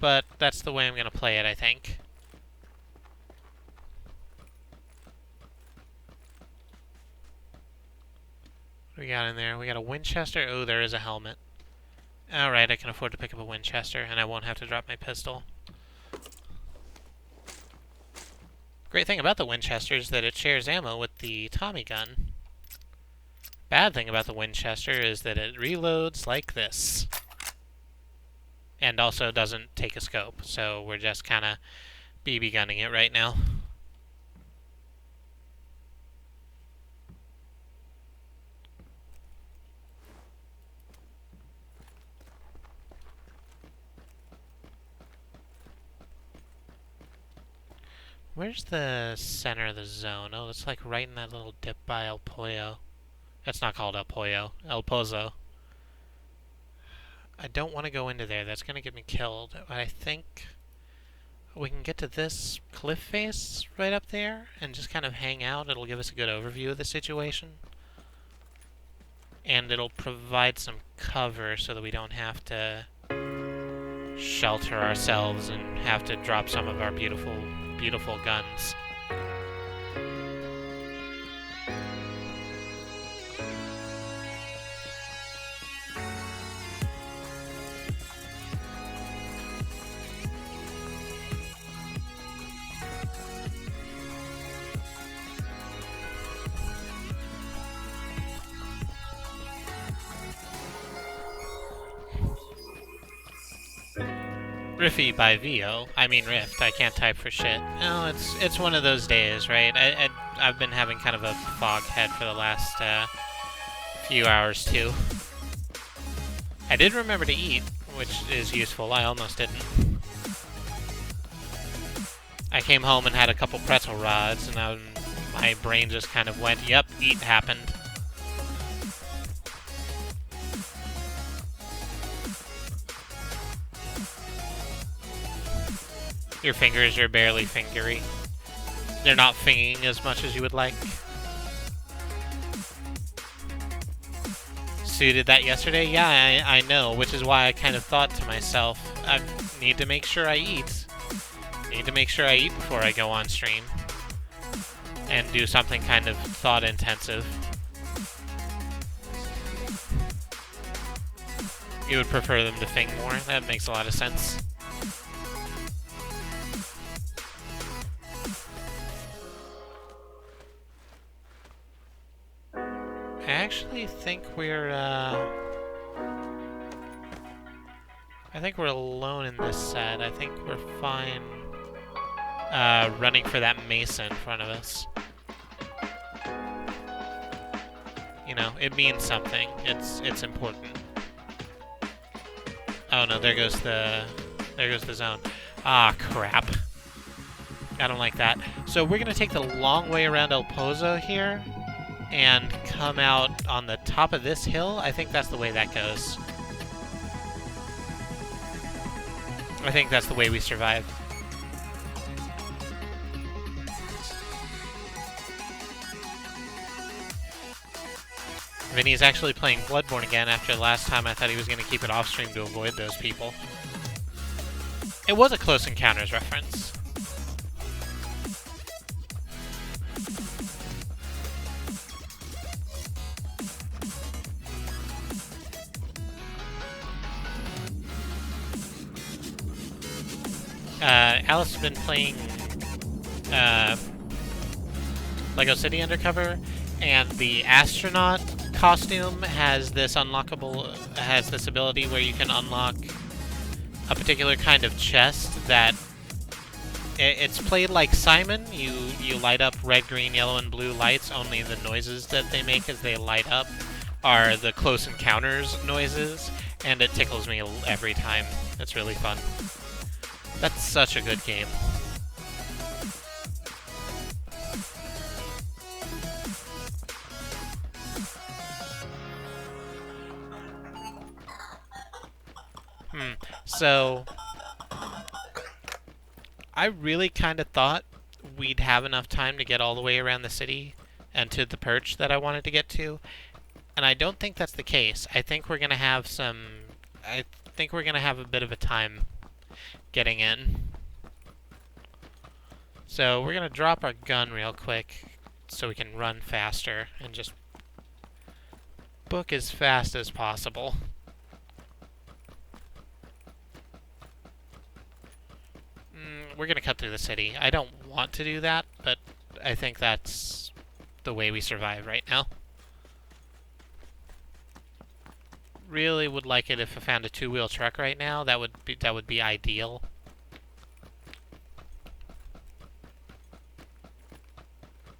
but that's the way I'm gonna play it, I think. What do we got in there? We got a Winchester. Oh, there is a helmet. Alright, I can afford to pick up a Winchester, and I won't have to drop my pistol. Great thing about the Winchester is that it shares ammo with the Tommy gun. Bad thing about the Winchester is that it reloads like this. And also doesn't take a scope, so we're just kind of BB gunning it right now. Where's the center of the zone? Oh, it's like right in that little dip by El Pollo. That's not called El Pollo. El Pozo. I don't want to go into there. That's going to get me killed. I think we can get to this cliff face right up there and just kind of hang out. It'll give us a good overview of the situation. And it'll provide some cover so that we don't have to shelter ourselves and have to drop some of our beautiful, beautiful guns. Riffy by VO. I mean Rift. I can't type for shit. No, it's one of those days, right? I've been having kind of a fog head for the last few hours too. I did remember to eat, which is useful. I almost didn't. I came home and had a couple pretzel rods, and my brain just kind of went, "Yep, eat happened." Your fingers are barely fingery. They're not finging as much as you would like. Sue did that yesterday? Yeah, I know, which is why I kind of thought to myself, I need to make sure I eat. Need to make sure I eat before I go on stream. And do something kind of thought-intensive. You would prefer them to fing more? That makes a lot of sense. I actually think we're, I think we're alone in this set. I think we're fine, running for that mesa in front of us. You know, it means something. It's important. Oh no, there goes the zone. Ah, crap. I don't like that. So we're gonna take the long way around El Pozo here, and come out on the top of this hill. I think that's the way that goes. I think that's the way we survive. Vinny's actually playing Bloodborne again after last time I thought he was going to keep it off stream to avoid those people. It was a Close Encounters reference. Alice has been playing Lego City Undercover, and the astronaut costume has this ability where you can unlock a particular kind of chest that it's played like Simon. You light up red, green, yellow, and blue lights. Only the noises that they make as they light up are the Close Encounters noises, and it tickles me every time. It's really fun. That's such a good game. So I really kind of thought we'd have enough time to get all the way around the city and to the perch that I wanted to get to, and I don't think that's the case. I think we're gonna have a bit of a time getting in. So we're gonna drop our gun real quick so we can run faster and just book as fast as possible. We're gonna cut through the city. I don't want to do that, but I think that's the way we survive right now. Really would like it if I found a two-wheel truck right now. That would be ideal.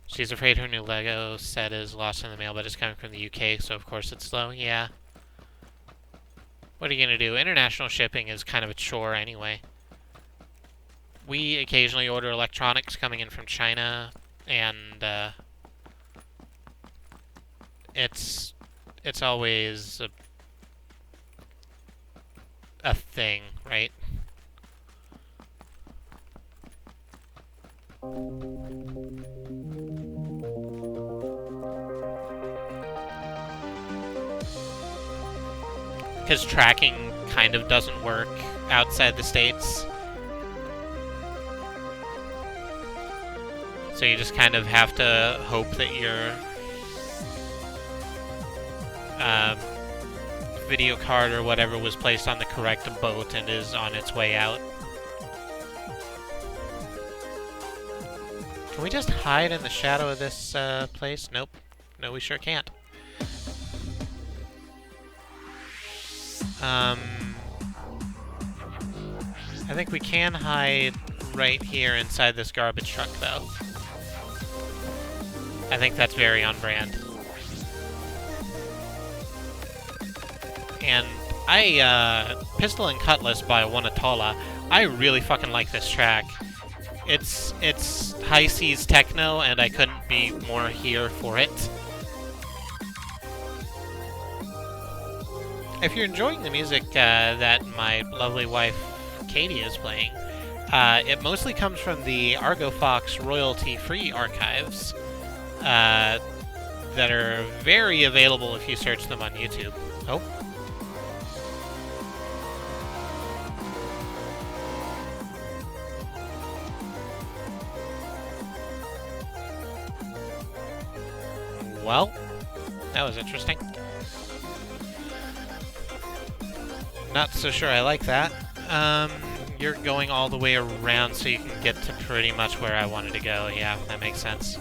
She's afraid her new Lego set is lost in the mail, but it's coming from the UK, so of course it's slow. Yeah. What are you gonna do? International shipping is kind of a chore anyway. We occasionally order electronics coming in from China, and it's always a thing, right? Because tracking kind of doesn't work outside the States. So you just kind of have to hope that your video card or whatever was placed on the correct boat and is on its way out. Can we just hide in the shadow of this place? Nope. No, we sure can't. I think we can hide right here inside this garbage truck, though. I think that's very on brand. And Pistol and Cutlass by Wanatola, I really fucking like this track. It's high seas techno, and I couldn't be more here for it. If you're enjoying the music that my lovely wife Katie is playing, It mostly comes from the Argo Fox royalty-free archives that are very available if you search them on YouTube. Oh. Well, that was interesting. Not so sure I like that. You're going all the way around so you can get to pretty much where I wanted to go. Yeah, that makes sense.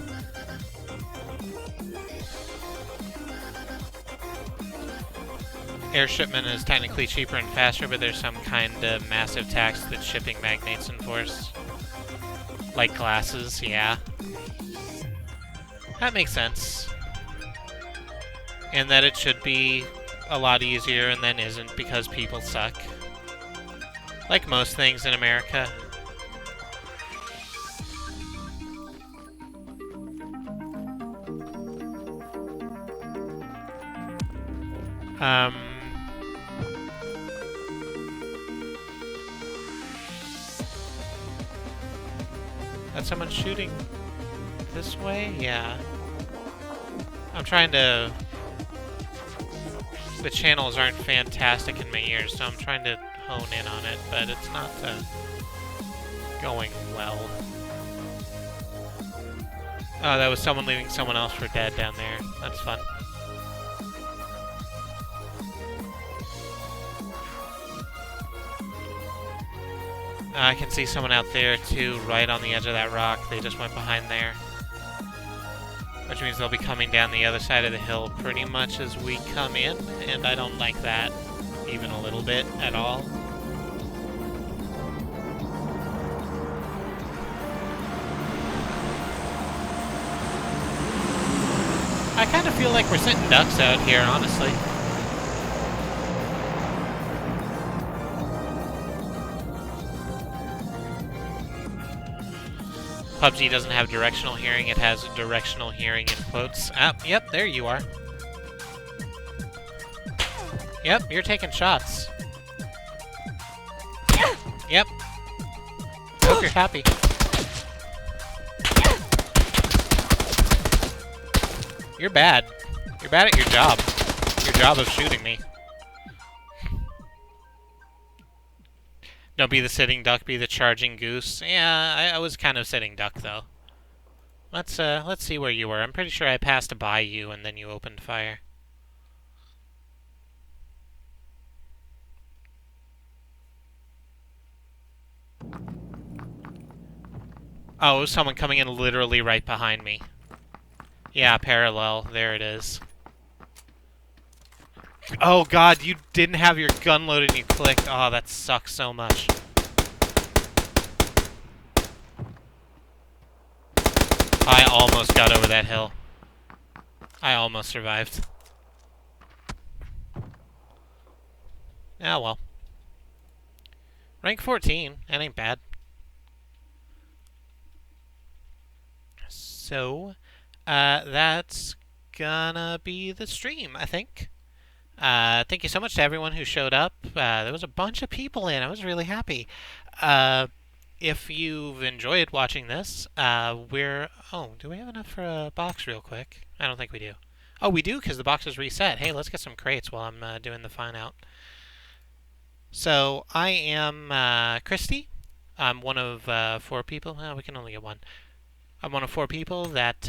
Air shipment is technically cheaper and faster, but there's some kind of massive tax that shipping magnates enforce. Like glasses, yeah. That makes sense. And that it should be a lot easier and then isn't because people suck. Like most things in America. That someone shooting this way? Yeah. I'm trying to... The channels aren't fantastic in my ears, so I'm trying to hone in on it, but it's not going well. Oh, that was someone leaving someone else for dead down there. That's fun. I can see someone out there, too, right on the edge of that rock. They just went behind there. Which means they'll be coming down the other side of the hill pretty much as we come in, and I don't like that even a little bit at all. I kind of feel like we're sitting ducks out here, honestly. PUBG doesn't have directional hearing, it has directional hearing in quotes. Ah, yep, there you are. Yep, you're taking shots. Yep. Hope you're happy. You're bad. You're bad at your job. Your job of shooting me. Don't be the sitting duck, be the charging goose. Yeah, I was kind of sitting duck, though. Let's see where you were. I'm pretty sure I passed by you, and then you opened fire. Oh, someone coming in literally right behind me. Yeah, parallel. There it is. Oh god, you didn't have your gun loaded and you clicked. Oh, that sucks so much. I almost got over that hill. I almost survived. Ah, well. Rank 14. That ain't bad. So, that's gonna be the stream, I think. Thank you so much to everyone who showed up. There was a bunch of people in. I was really happy. If you've enjoyed watching this, we're... Oh, do we have enough for a box real quick? I don't think we do. Oh, we do, because the box is reset. Hey, let's get some crates while I'm doing the find out. So, I am Kristie. I'm one of 4 people. Oh, we can only get one. I'm one of 4 people that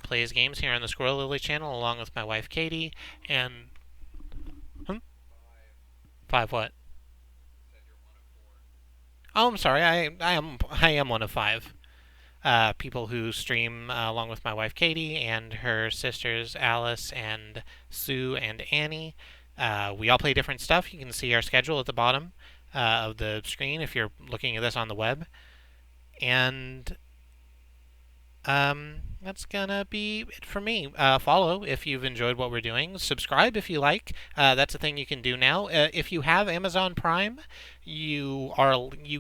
plays games here on the Squirrel Lily channel, along with my wife, Katie, and... 5 what? Oh, I'm sorry. I am one of 5 people who stream along with my wife Katie and her sisters Alice and Sue and Annie. We all play different stuff. You can see our schedule at the bottom of the screen if you're looking at this on the web. And that's gonna be it for me. Follow if you've enjoyed what we're doing. Subscribe if you like. That's a thing you can do now. If you have Amazon Prime, you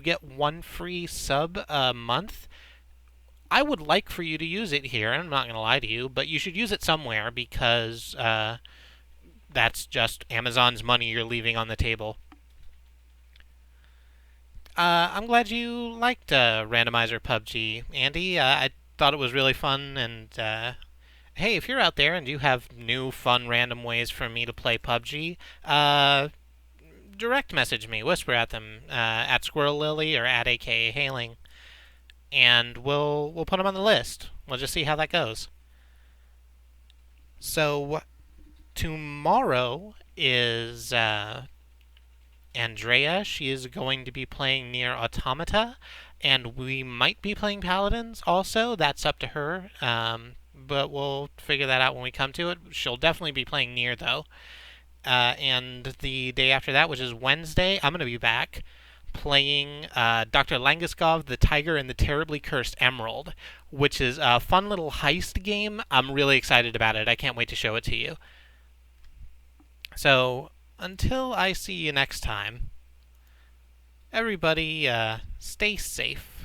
get 1 free sub a month. I would like for you to use it here. I'm not gonna lie to you, but you should use it somewhere because that's just Amazon's money you're leaving on the table. I'm glad you liked Randomizer PUBG, Andy. I thought it was really fun, and hey, if you're out there and you have new, fun, random ways for me to play PUBG, direct message me, whisper at them at Squirrel Lily or at AKA Hailing, and we'll put them on the list. We'll just see how that goes. So tomorrow is Andrea. She is going to be playing Near Automata, and we might be playing Paladins also. That's up to her. But we'll figure that out when we come to it. She'll definitely be playing Near, though. And the day after that, which is Wednesday, I'm going to be back playing Dr. Languskov, the Tiger, and the Terribly Cursed Emerald, which is a fun little heist game. I'm really excited about it. I can't wait to show it to you. So, until I see you next time, everybody stay safe.